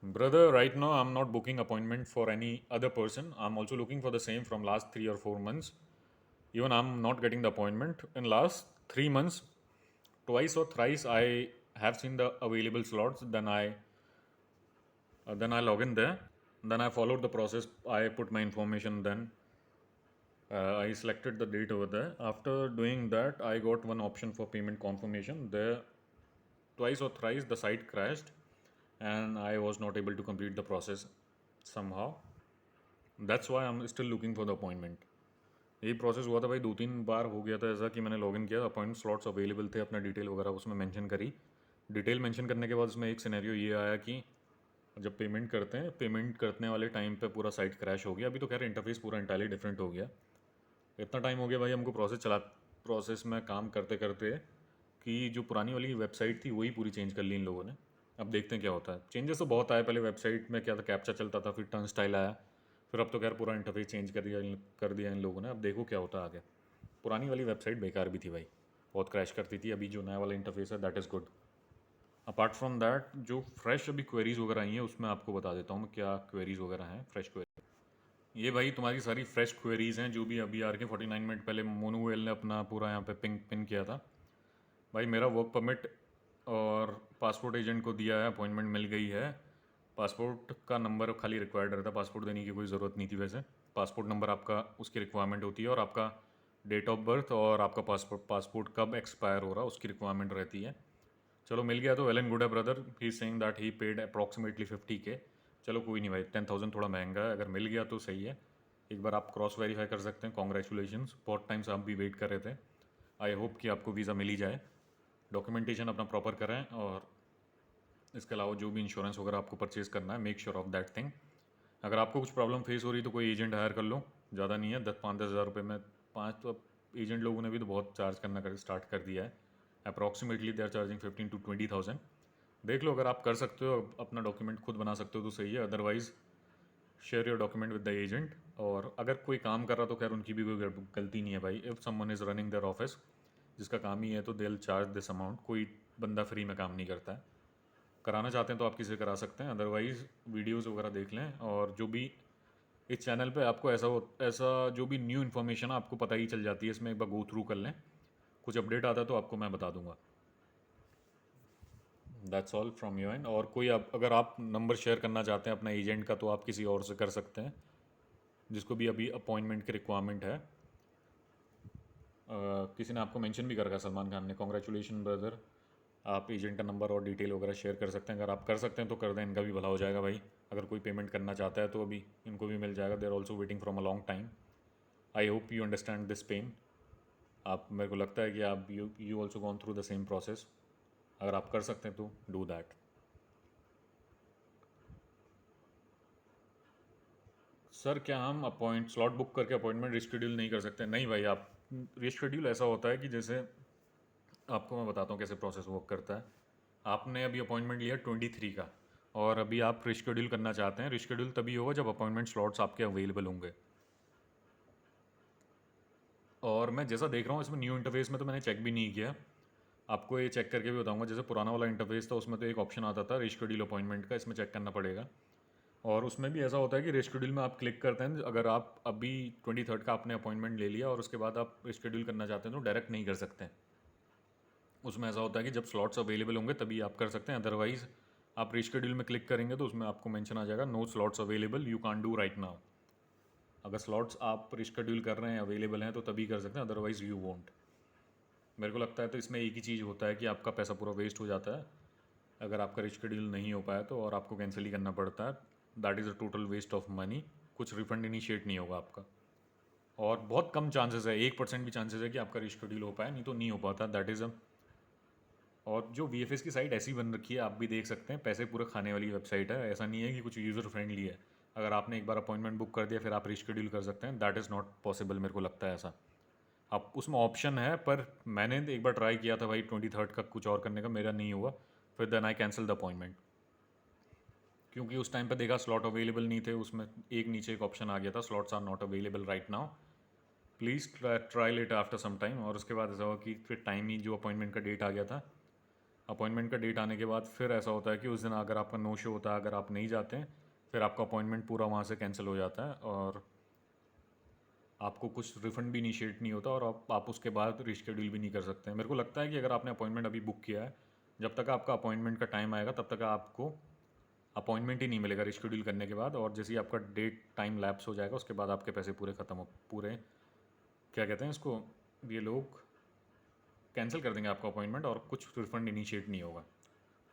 Brother, right now I'm not booking appointment for any other person. I'm also looking for the same from last 3 or 4 months. Even I'm not getting the appointment. In last 3 months, twice or thrice I have seen the available slots. Then I log in there. Then I followed the process. I put my information. Then I selected the date over there. After doing that, I got one option for payment confirmation. There, twice or thrice the site crashed, and I was not able to complete the process somehow. That's why I am still looking for the appointment. यही process हुआ था भाई, 2-3 बार हो गया था ऐसा कि मैंने लॉगिन किया, अपॉइंटमेंट स्लॉट्स अवेलेबल थे, अपना डिटेल वगैरह उसमें मेंशन करी। डिटेल मेंशन करने के बाद उसमें एक सिनेरियो ये आया कि जब पेमेंट करते हैं, पेमेंट करने वाले टाइम पे पूरा साइट क्रैश हो गया। अभी तो खैर इंटरफेस पूरा इंटायरली डिफरेंट हो गया। इतना टाइम हो गया भाई हमको प्रोसेस में काम करते करते कि जो पुरानी वाली वेबसाइट थी वही पूरी चेंज कर ली इन लोगों ने। अब देखते हैं क्या होता है। चेंजेस तो बहुत आए, पहले वेबसाइट में क्या था, कैप्चा चलता था, फिर टर्न स्टाइल आया, फिर अब तो खैर पूरा इंटरफेस चेंज कर दिया इन लोगों ने। अब देखो क्या होता है आगे। पुरानी वाली वेबसाइट बेकार भी थी भाई, बहुत क्रैश करती थी। अभी जो नया वाला इंटरफेस है that is good. Apart from that जो फ्रेश अभी क्वेरीज वगैरह आई हैं उसमें आपको बता देता हूँ मैं क्या क्वेरीज वगैरह हैं, फ्रेश क्वेरी। ये भाई तुम्हारी सारी फ्रेश क्वेरीज हैं जो भी अभी आर के 49 मिनट पहले मोनूएल ने अपना पूरा यहाँ पे पिन किया था। भाई मेरा वर्क परमिट और पासपोर्ट एजेंट को दिया है, अपॉइंटमेंट मिल गई है। पासपोर्ट का नंबर खाली रिक्वायर्ड रहता है, पासपोर्ट देने की कोई ज़रूरत नहीं थी वैसे। पासपोर्ट नंबर आपका उसकी रिक्वायरमेंट होती है, और आपका डेट ऑफ बर्थ और आपका पासपोर्ट कब एक्सपायर हो रहा है उसकी रिक्वायरमेंट रहती है। चलो मिल गया तो वेल एंड गुड है brother. He saying that he paid approximately 50K। चलो कोई नहीं भाई, 10,000 थोड़ा महंगा है, अगर मिल गया तो सही है। एक बार आप क्रॉस वेरीफाई कर सकते हैं। कॉन्ग्रेचुलेशंस, बहुत टाइम से आप भी वेट कर रहे थे। आई होप कि आपको वीज़ा मिल ही जाए। डॉक्यूमेंटेशन अपना प्रॉपर करें, और इसके अलावा जो भी इंश्योरेंस वगैरह आपको परचेज़ करना है, make sure of that thing. अगर आपको कुछ प्रॉब्लम फेस हो रही है तो कोई एजेंट हायर कर लो, ज़्यादा नहीं है, 10-5-10 हज़ार रुपये में। पाँच तो अब एजेंट लोगों ने भी तो बहुत चार्ज करना कर स्टार्ट कर दिया है। Approximately they are charging 15 to 20,000। देख लो, अगर आप कर सकते हो, अपना डॉक्यूमेंट खुद बना सकते हो तो सही है, otherwise share your document with the agent. और अगर कोई काम कर रहा तो खैर उनकी भी कोई गलती नहीं है भाई। If someone is running their office, जिसका काम ही है, तो they will charge this amount. कोई बंदा फ्री में काम नहीं करता है। कराना चाहते हैं तो आप किसी से करा सकते हैं, अदरवाइज़ वीडियोज़ वगैरह देख लें। और जो भी इस चैनल पे आपको ऐसा जो भी न्यू इन्फॉर्मेशन है आपको पता ही चल जाती है, इसमें एक बार गो थ्रू कर लें। कुछ अपडेट आता है तो आपको मैं बता दूंगा। That's all from your and. और कोई अगर आप नंबर शेयर करना चाहते हैं अपना एजेंट का, तो आप किसी और से कर सकते हैं जिसको भी अभी अपॉइंटमेंट की रिक्वायरमेंट है। किसी ने आपको मेंशन भी कर रखा, सलमान खान ने। कॉन्ग्रेचुलेशन ब्रदर, आप एजेंट का नंबर और डिटेल वगैरह शेयर कर सकते हैं। अगर आप कर सकते हैं तो कर दें, इनका भी भला हो जाएगा भाई। अगर कोई पेमेंट करना चाहता है तो अभी इनको भी मिल जाएगा। They are also waiting from a long time. I hope you understand this pain. आप, मेरे को लगता है कि आप you also gone through the same process. अगर आप कर सकते हैं तो डू दैट। सर क्या हम स्लॉट बुक करके अपॉइंटमेंट रिशेड्यूल नहीं कर सकते? नहीं भाई, आप रिशेड्यूल ऐसा होता है कि जैसे आपको मैं बताता हूँ कैसे प्रोसेस वर्क करता है। आपने अभी अपॉइंटमेंट लिया 23 का, और अभी आप रिशेड्यूल करना चाहते हैं। रिशेड्यूल तभी होगा जब अपॉइंटमेंट स्लॉट्स आपके अवेलेबल होंगे। और मैं जैसा देख रहा हूँ इसमें न्यू इंटरफेस में, तो मैंने चेक भी नहीं किया, आपको ये चेक करके भी बताऊंगा। जैसे पुराना वाला इंटरफेस था उसमें तो एक ऑप्शन आता था रिशेड्यूल अपॉइंटमेंट का, इसमें चेक करना पड़ेगा। और उसमें भी ऐसा होता है कि रिशेड्यूल में आप क्लिक करते हैं, अगर आप अभी 23 का आपने अपॉइंटमेंट ले लिया और उसके बाद आप रिशेड्यूल करना चाहते हैं तो डायरेक्ट नहीं कर सकते हैं। उसमें ऐसा होता है कि जब स्लॉट्स अवेलेबल होंगे तभी आप कर सकते हैं, अदरवाइज़ आप रिशेड्यूल में क्लिक करेंगे तो उसमें आपको मेंशन आ जाएगा no slots available, you can't do right now. अगर स्लॉट्स आप रिशेड्यूल कर रहे हैं, अवेलेबल हैं, तो तभी कर सकते हैं, अदरवाइज़ यू वोंट। मेरे को लगता है तो इसमें एक ही चीज़ होता है कि आपका पैसा पूरा वेस्ट हो जाता है अगर आपका रिशेड्यूल नहीं हो पाया तो, और आपको कैंसिल ही करना पड़ता है। That is a total waste of money. कुछ रिफंड इनिशिएट नहीं होगा आपका। और बहुत कम चांसेस है, 1% भी चांसेस है कि आपका रिशेड्यूल हो पाए, नहीं तो नहीं हो पाता। दैट इज़ अ। और जो VFS की साइट ऐसी बन रखी है, आप भी देख सकते हैं, पैसे पूरे खाने वाली वेबसाइट है। ऐसा नहीं है कि कुछ यूज़र फ्रेंडली है। अगर आपने एक बार अपॉइंटमेंट बुक कर दिया फिर आप रिशेड्यूल कर सकते हैं, दैट इज़ नॉट पॉसिबल। मेरे को लगता है ऐसा। आप उसमें ऑप्शन है, पर मैंने एक बार ट्राई किया था भाई 23 का कुछ और करने का, मेरा नहीं हुआ। फिर then I cancel the appointment, क्योंकि उस टाइम पर देखा स्लॉट अवेलेबल नहीं थे। उसमें एक नीचे एक ऑप्शन आ गया था, slots are not available right now, please try late after some time. और उसके बाद ऐसा हुआ कि फिर टाइम ही, जो अपॉइंटमेंट का डेट आ गया था, अपॉइंटमेंट का डेट आने के बाद फिर ऐसा होता है कि उस दिन अगर आपका नो शो होता है, अगर आप नहीं जाते हैं, फिर आपका अपॉइंटमेंट पूरा वहाँ से कैंसिल हो जाता है, और आपको कुछ रिफंड भी इनिशिएट नहीं होता, और आप उसके बाद रिशेड्यूल भी नहीं कर सकते हैं। मेरे को लगता है कि अगर आपने अपॉइंटमेंट अभी बुक किया है, जब तक आपका अपॉइंटमेंट का टाइम आएगा तब तक आपको अपॉइंटमेंट ही नहीं मिलेगा रिशेड्यूल करने के बाद। और जैसे ही आपका डेट टाइम लैप्स हो जाएगा उसके बाद आपके पैसे पूरे ख़त्म हो, पूरे क्या कहते हैं इसको, ये लोग कैंसिल कर देंगे आपका अपॉइंटमेंट, और कुछ रिफंड इनिशिएट नहीं होगा।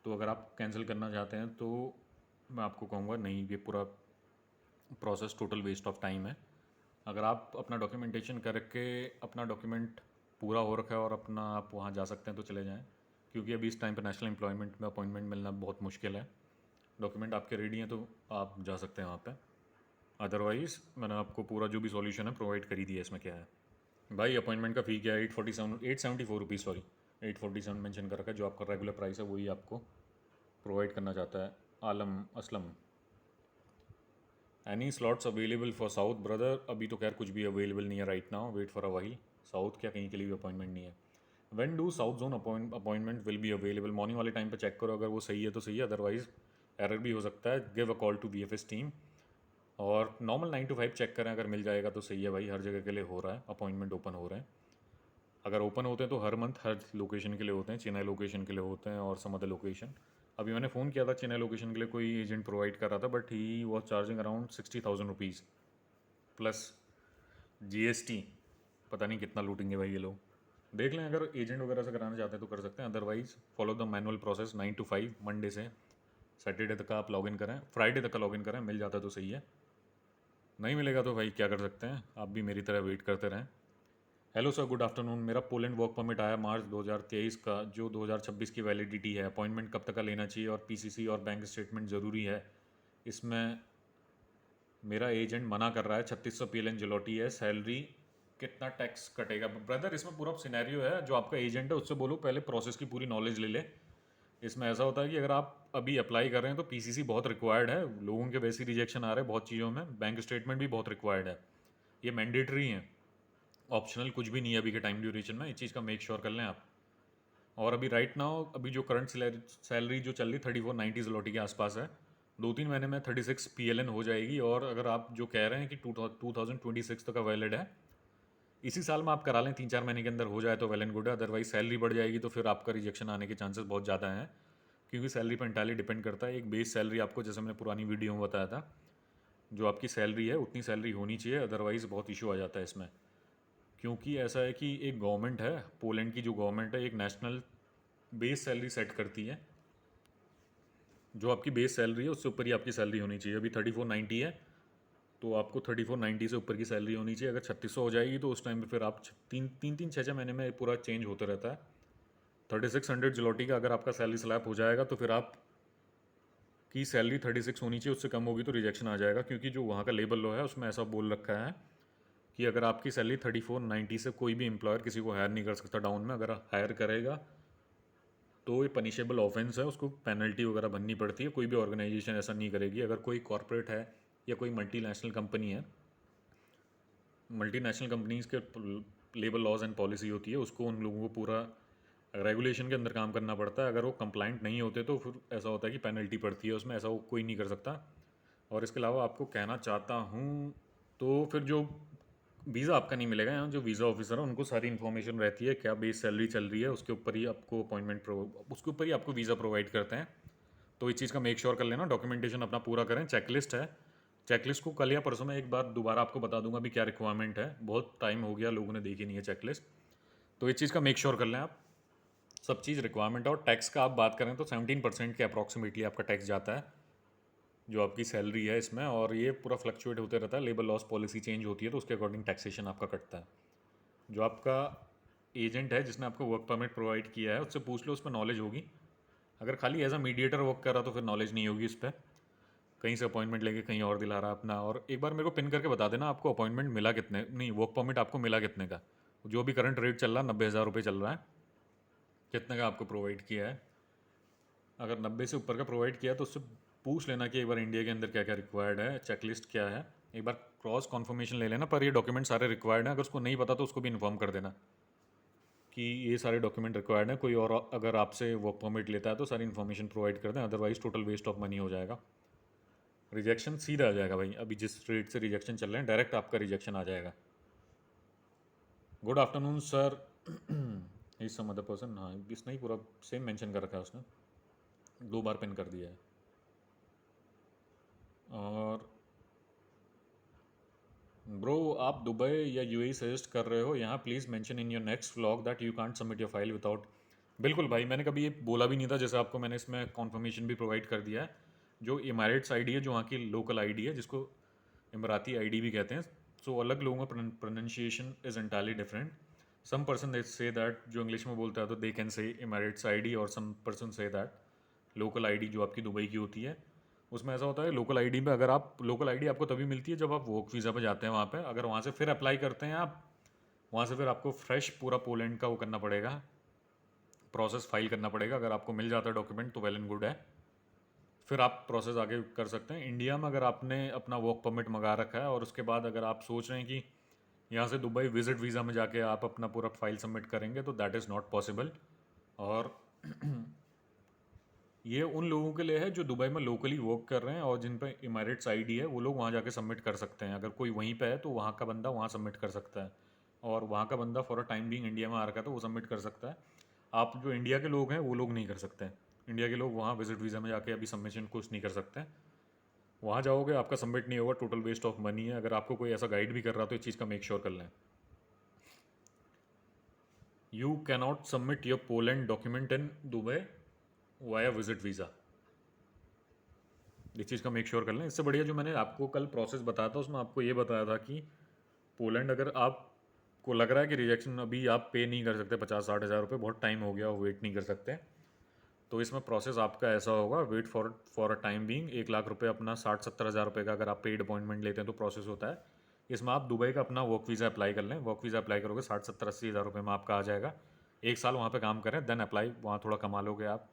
तो अगर आप कैंसिल करना चाहते हैं तो मैं आपको कहूँगा नहीं, ये पूरा process total waste of time है। अगर आप अपना डॉक्यूमेंटेशन करके अपना डॉक्यूमेंट पूरा हो रखा है और अपना आप वहाँ जा सकते हैं तो चले जाएं, क्योंकि अभी इस टाइम पर नेशनल एम्प्लॉयमेंट में अपॉइंटमेंट मिलना बहुत मुश्किल है। डॉक्यूमेंट आपके रेडी हैं तो आप जा सकते हैं वहाँ पे। अदरवाइज़ मैंने आपको पूरा जो भी सॉल्यूशन है प्रोवाइड करी दिया है। इसमें क्या है भाई, अपॉइंटमेंट का फ़ी क्या है, 874 रुपीज़, सॉरी 847 मेंशन कर रखा है। जो आपका रेगुलर प्राइस है वही आपको प्रोवाइड करना चाहता है Alam Aslam. Any slots available for south brother? अभी तो खैर कुछ भी अवेलेबल नहीं है right now, wait for a while. South क्या कहीं के लिए भी अपॉइंटमेंट नहीं है। When do south zone appointment will be available? Morning वाले टाइम पे चेक करो, अगर वो सही है तो सही है, अदरवाइज एरर भी हो सकता है। Give a call to VFS team. और नॉर्मल 9 to 5 चेक करें, अगर मिल जाएगा तो सही है भाई। हर जगह के लिए हो रहा है, अपॉइंटमेंट ओपन हो रहे हैं। अगर ओपन होते हैं तो हर मंथ हर लोकेशन के लिए होते हैं। चेन्नई लोकेशन के लिए होते हैं और सम अदर लोकेशन। अभी मैंने फ़ोन किया था चेन्नई लोकेशन के लिए, कोई एजेंट प्रोवाइड कर रहा था, but he was charging around 60,000 rupees plus GST। पता नहीं कितना लूटेंगे भाई ये लोग। देख लें, अगर एजेंट वगैरह से कराना चाहते हैं तो कर सकते हैं, otherwise follow the manual process. 9 to 5 Monday से सैटरडे तक का आप लॉगिन करें, फ्राइडे तक का लॉगिन करें। मिल जाता तो सही है, नहीं मिलेगा तो भाई क्या कर सकते हैं, आप भी मेरी तरह वेट करते रहें। Hello sir, good afternoon. मेरा पोलैंड वर्क परमिट आया मार्च 2023 का, जो 2026 की वैलिडिटी है। अपॉइंटमेंट कब तक का लेना चाहिए और PCC और बैंक स्टेटमेंट ज़रूरी है? इसमें मेरा एजेंट मना कर रहा है। 3600 PLN जलोटी है सैलरी, कितना टैक्स कटेगा? ब्रदर इसमें पूरा सिनेरियो है, जो आपका एजेंट है उससे बोलो पहले प्रोसेस की पूरी नॉलेज ले ले। इसमें ऐसा होता है कि अगर आप अभी अप्लाई कर रहे हैं तो PCC बहुत रिक्वायर्ड है, लोगों के वैसे रिजेक्शन आ रहे हैं बहुत चीज़ों में। बैंक स्टेटमेंट भी बहुत रिक्वायर्ड है, ये मैंडेटरी है, ऑप्शनल कुछ भी नहीं है अभी के टाइम ड्यूरेशन में। इस चीज़ का मेक श्योर कर लें आप। और अभी राइट नाउ अभी जो करंट सैलरी जो चल रही 3490 zloty के आसपास है, 2-3 महीने में 36 PLN हो जाएगी। और अगर आप जो कह रहे हैं कि 2026 तक का वैलिड है, इसी साल में आप करा लें, 3-4 महीने के अंदर हो जाए तो वेल एंड गुड है। अदरवाइज सैलरी बढ़ जाएगी तो फिर आपका रिजेक्शन आने के चांसेस बहुत ज़्यादा हैं, क्योंकि सैलरी पर इंटायरली डिपेंड करता है। एक बेस सैलरी आपको, जैसे मैंने पुरानी वीडियो में बताया था, जो आपकी सैलरी है उतनी सैलरी होनी चाहिए, अदरवाइज़ बहुत इशू आ जाता है इसमें। क्योंकि ऐसा है कि एक गवर्नमेंट है पोलैंड की, जो गवर्नमेंट है एक नेशनल बेस सैलरी सेट करती है। जो आपकी बेस सैलरी है उससे ऊपर ही आपकी सैलरी होनी चाहिए। अभी 3490 है तो आपको 3490 से ऊपर की सैलरी होनी चाहिए। अगर 3600 हो जाएगी तो उस टाइम पे फिर आप तीन छः महीने में पूरा चेंज होता रहता है। 3600 जलोटी का अगर आपका सैलरी स्लैब हो जाएगा तो फिर आप की सैलरी 36 होनी चाहिए, उससे कम होगी तो रिजेक्शन आ जाएगा। क्योंकि जो वहाँ का लेबर लॉ है उसमें ऐसा बोल रखा है कि अगर आपकी सैलरी 3490 से कोई भी एम्प्लॉयर किसी को हायर नहीं कर सकता डाउन में। अगर हायर करेगा तो ये पनिशेबल ऑफेंस है, उसको पेनल्टी वगैरह भरनी पड़ती है। कोई भी ऑर्गेनाइजेशन ऐसा नहीं करेगी। अगर कोई कॉरपोरेट है या कोई मल्टीनेशनल कंपनी है, मल्टीनेशनल कंपनीज़ के लेबर लॉज एंड पॉलिसी होती है, उसको उन लोगों को पूरा रेगुलेशन के अंदर काम करना पड़ता है। अगर वो कंप्लाइंट नहीं होते तो फिर ऐसा होता है कि पेनल्टी पड़ती है उसमें, ऐसा वो कोई नहीं कर सकता। और इसके अलावा आपको कहना चाहता हूँ, तो फिर जो वीज़ा आपका नहीं मिलेगा, यहाँ जो वीज़ा ऑफिसर है उनको सारी इन्फॉर्मेशन रहती है, क्या बेस सैलरी चल रही है, उसके ऊपर ही आपको उसके ऊपर ही आपको वीज़ा प्रोवाइड करते हैं। तो इस चीज़ का मेक श्योर कर लेना, डॉक्यूमेंटेशन अपना पूरा करें। चेकलिस्ट है, चेकलिस्ट को कल या परसों में एक बार दोबारा आपको बता दूंगा भी क्या रिक्वायरमेंट है। बहुत टाइम हो गया लोगों ने देखी नहीं है चेकलिस्ट, तो इस चीज़ का मेक श्योर कर लें आप। सब चीज़ रिक्वायरमेंट है। और टैक्स का आप बात करें तो 17% के अप्रॉक्सीमेटली आपका टैक्स जाता है जो आपकी सैलरी है इसमें। और ये पूरा फ्लक्चुएट होते रहता है, लेबर लॉस पॉलिसी चेंज होती है तो उसके अकॉर्डिंग टैक्सेशन आपका कटता है। जो आपका एजेंट है जिसने आपको वर्क परमिट प्रोवाइड किया है उससे पूछ लो, उसमें नॉलेज होगी। अगर खाली एज अ मीडिएटर वर्क कर रहा तो फिर नॉलेज नहीं होगी उस पर, कहीं से अपॉइंटमेंट लेके कहीं और दिला रहा अपना। और एक बार मेरे को पिन करके बता देना आपको अपॉइंटमेंट मिला कितने, नहीं वर्क परमिट आपको मिला कितने का। जो भी करंट रेट चल रहा है 90,000 रुपये चल रहा है, कितने का आपको प्रोवाइड किया है। अगर 90 से ऊपर का प्रोवाइड किया तो उससे पूछ लेना कि एक बार इंडिया के अंदर क्या क्या रिक्वायर्ड है, चेकलिस्ट क्या है, एक बार क्रॉस कन्फर्मेशन ले लेना। पर ये डॉक्यूमेंट सारे रिक्वायर्ड हैं, अगर उसको नहीं पता तो उसको भी इन्फॉर्म कर देना कि ये सारे डॉक्यूमेंट रिक्वायर्ड हैं। कोई और अगर आपसे वर्क परमिट लेता है तो सारी इन्फॉर्मेशन प्रोवाइड कर दें, otherwise total waste of money हो जाएगा। रिजेक्शन सीधा आ जाएगा भाई, अभी जिस रेट से रिजेक्शन चल रहे हैं डायरेक्ट आपका रिजेक्शन आ जाएगा। Good afternoon sir, is some other person. हाँ, इसने ही पूरा सेम मेंशन कर रखा है, उसने 2 बार पिन कर दिया है। और ब्रो, आप दुबई या UAE सजेस्ट कर रहे हो यहाँ? Please mention in your next vlog that you can't submit your file without. बिल्कुल भाई, मैंने कभी ये बोला भी नहीं था, जैसे आपको मैंने इसमें कॉन्फर्मेशन भी प्रोवाइड कर दिया है। जो एमारेट्स ID है, जो वहाँ की लोकल ID है, जिसको इमराती आईडी भी कहते हैं। सो अलग लोगों का pronunciation is entirely different. Some person they say that, जो इंग्लिश में बोलता है तो they can say Emirates ID, और some person say that local ID जो आपकी दुबई की होती है। उसमें ऐसा होता है लोकल आईडी में, अगर आप लोकल आईडी आपको तभी मिलती है जब आप वर्क वीज़ा पे जाते हैं वहाँ पे। अगर वहाँ से फिर अप्लाई करते हैं आप, वहाँ से फिर आपको फ्रेश पूरा पोलैंड का वो करना पड़ेगा, प्रोसेस फाइल करना पड़ेगा। अगर आपको मिल जाता है डॉक्यूमेंट तो वेल एंड गुड है, फिर आप प्रोसेस आगे कर सकते हैं। इंडिया में अगर आपने अपना वर्क परमिट मंगा रखा है और उसके बाद अगर आप सोच रहे हैं कि यहाँ से दुबई विजिट वीज़ा में जाके आप अपना पूरा फाइल सबमिट करेंगे, तो दैट इज़ नॉट पॉसिबल। और ये उन लोगों के लिए है जो दुबई में लोकली वर्क कर रहे हैं और जिन पे इमारेट्स आईडी है, वो लोग वहाँ जाके सबमिट कर सकते हैं। अगर कोई वहीं पे है तो वहाँ का बंदा वहाँ सबमिट कर सकता है, और वहाँ का बंदा for a time being India में आ रखा है तो वो सबमिट कर सकता है। आप जो इंडिया के लोग हैं वो लोग नहीं कर सकते हैं। इंडिया के लोग वहाँ विजिट वीज़ा में जाके अभी सबमिशन कुछ नहीं कर सकते। वहाँ जाओगे आपका सबमिट नहीं होगा, टोटल वेस्ट ऑफ मनी है। अगर आपको कोई ऐसा गाइड भी कर रहा तो इस चीज़ का मेक श्योर कर लें। You cannot submit your Poland document in Dubai via visit visa. इस चीज़ का मेक श्योर कर लें। इससे बढ़िया जो मैंने आपको कल प्रोसेस बताया था उसमें आपको ये बताया था कि पोलैंड अगर आपको लग रहा है कि रिजेक्शन अभी आप पे नहीं कर सकते 50-60 हज़ार रुपये, बहुत टाइम हो गया, वेट नहीं कर सकते, तो इसमें प्रोसेस आपका ऐसा होगा, wait for a time being. 1 lakh रुपये अपना 60-70 हज़ार रुपये का अगर आप पेड अपॉइंटमेंट लेते हैं तो प्रोसेस होता है। इसमें आप दुबई का अपना वर्क वीज़ा अप्लाई कर लें। वर्क वीज़ा अप्लाई करोगे 60-70-80 हज़ार रुपये में आपका आ जाएगा। 1 साल वहाँ पे काम करें, देन अप्लाई, वहाँ थोड़ा कमा लोगे आप।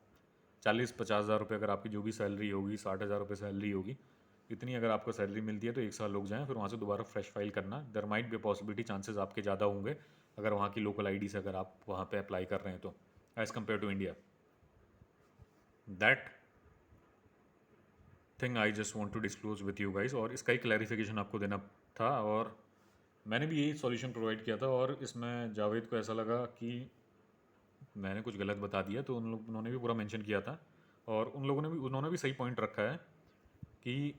40-50 हज़ार रुपये अगर आपकी जो भी सैलरी होगी, 60 हज़ार रुपये सैलरी होगी, इतनी अगर आपको सैलरी मिलती है तो 1 साल रुक जाएँ, फिर वहाँ से दोबारा फ्रेश फाइल करना। देर माइट बी पॉसिबिलिटी, चांसेस आपके ज़्यादा होंगे अगर वहाँ की लोकल आईडी से अगर आप वहाँ पे अप्लाई कर रहे हैं तो, as compare to India. That thing I just want to disclose with you guys, और इसका ही क्लैरिफिकेशन आपको देना था। और मैंने भी यही सॉल्यूशन प्रोवाइड किया था, और इसमें जावेद को ऐसा लगा कि मैंने कुछ गलत बता दिया, तो उन्होंने भी पूरा मेंशन किया था, और उन्होंने भी सही पॉइंट रखा है कि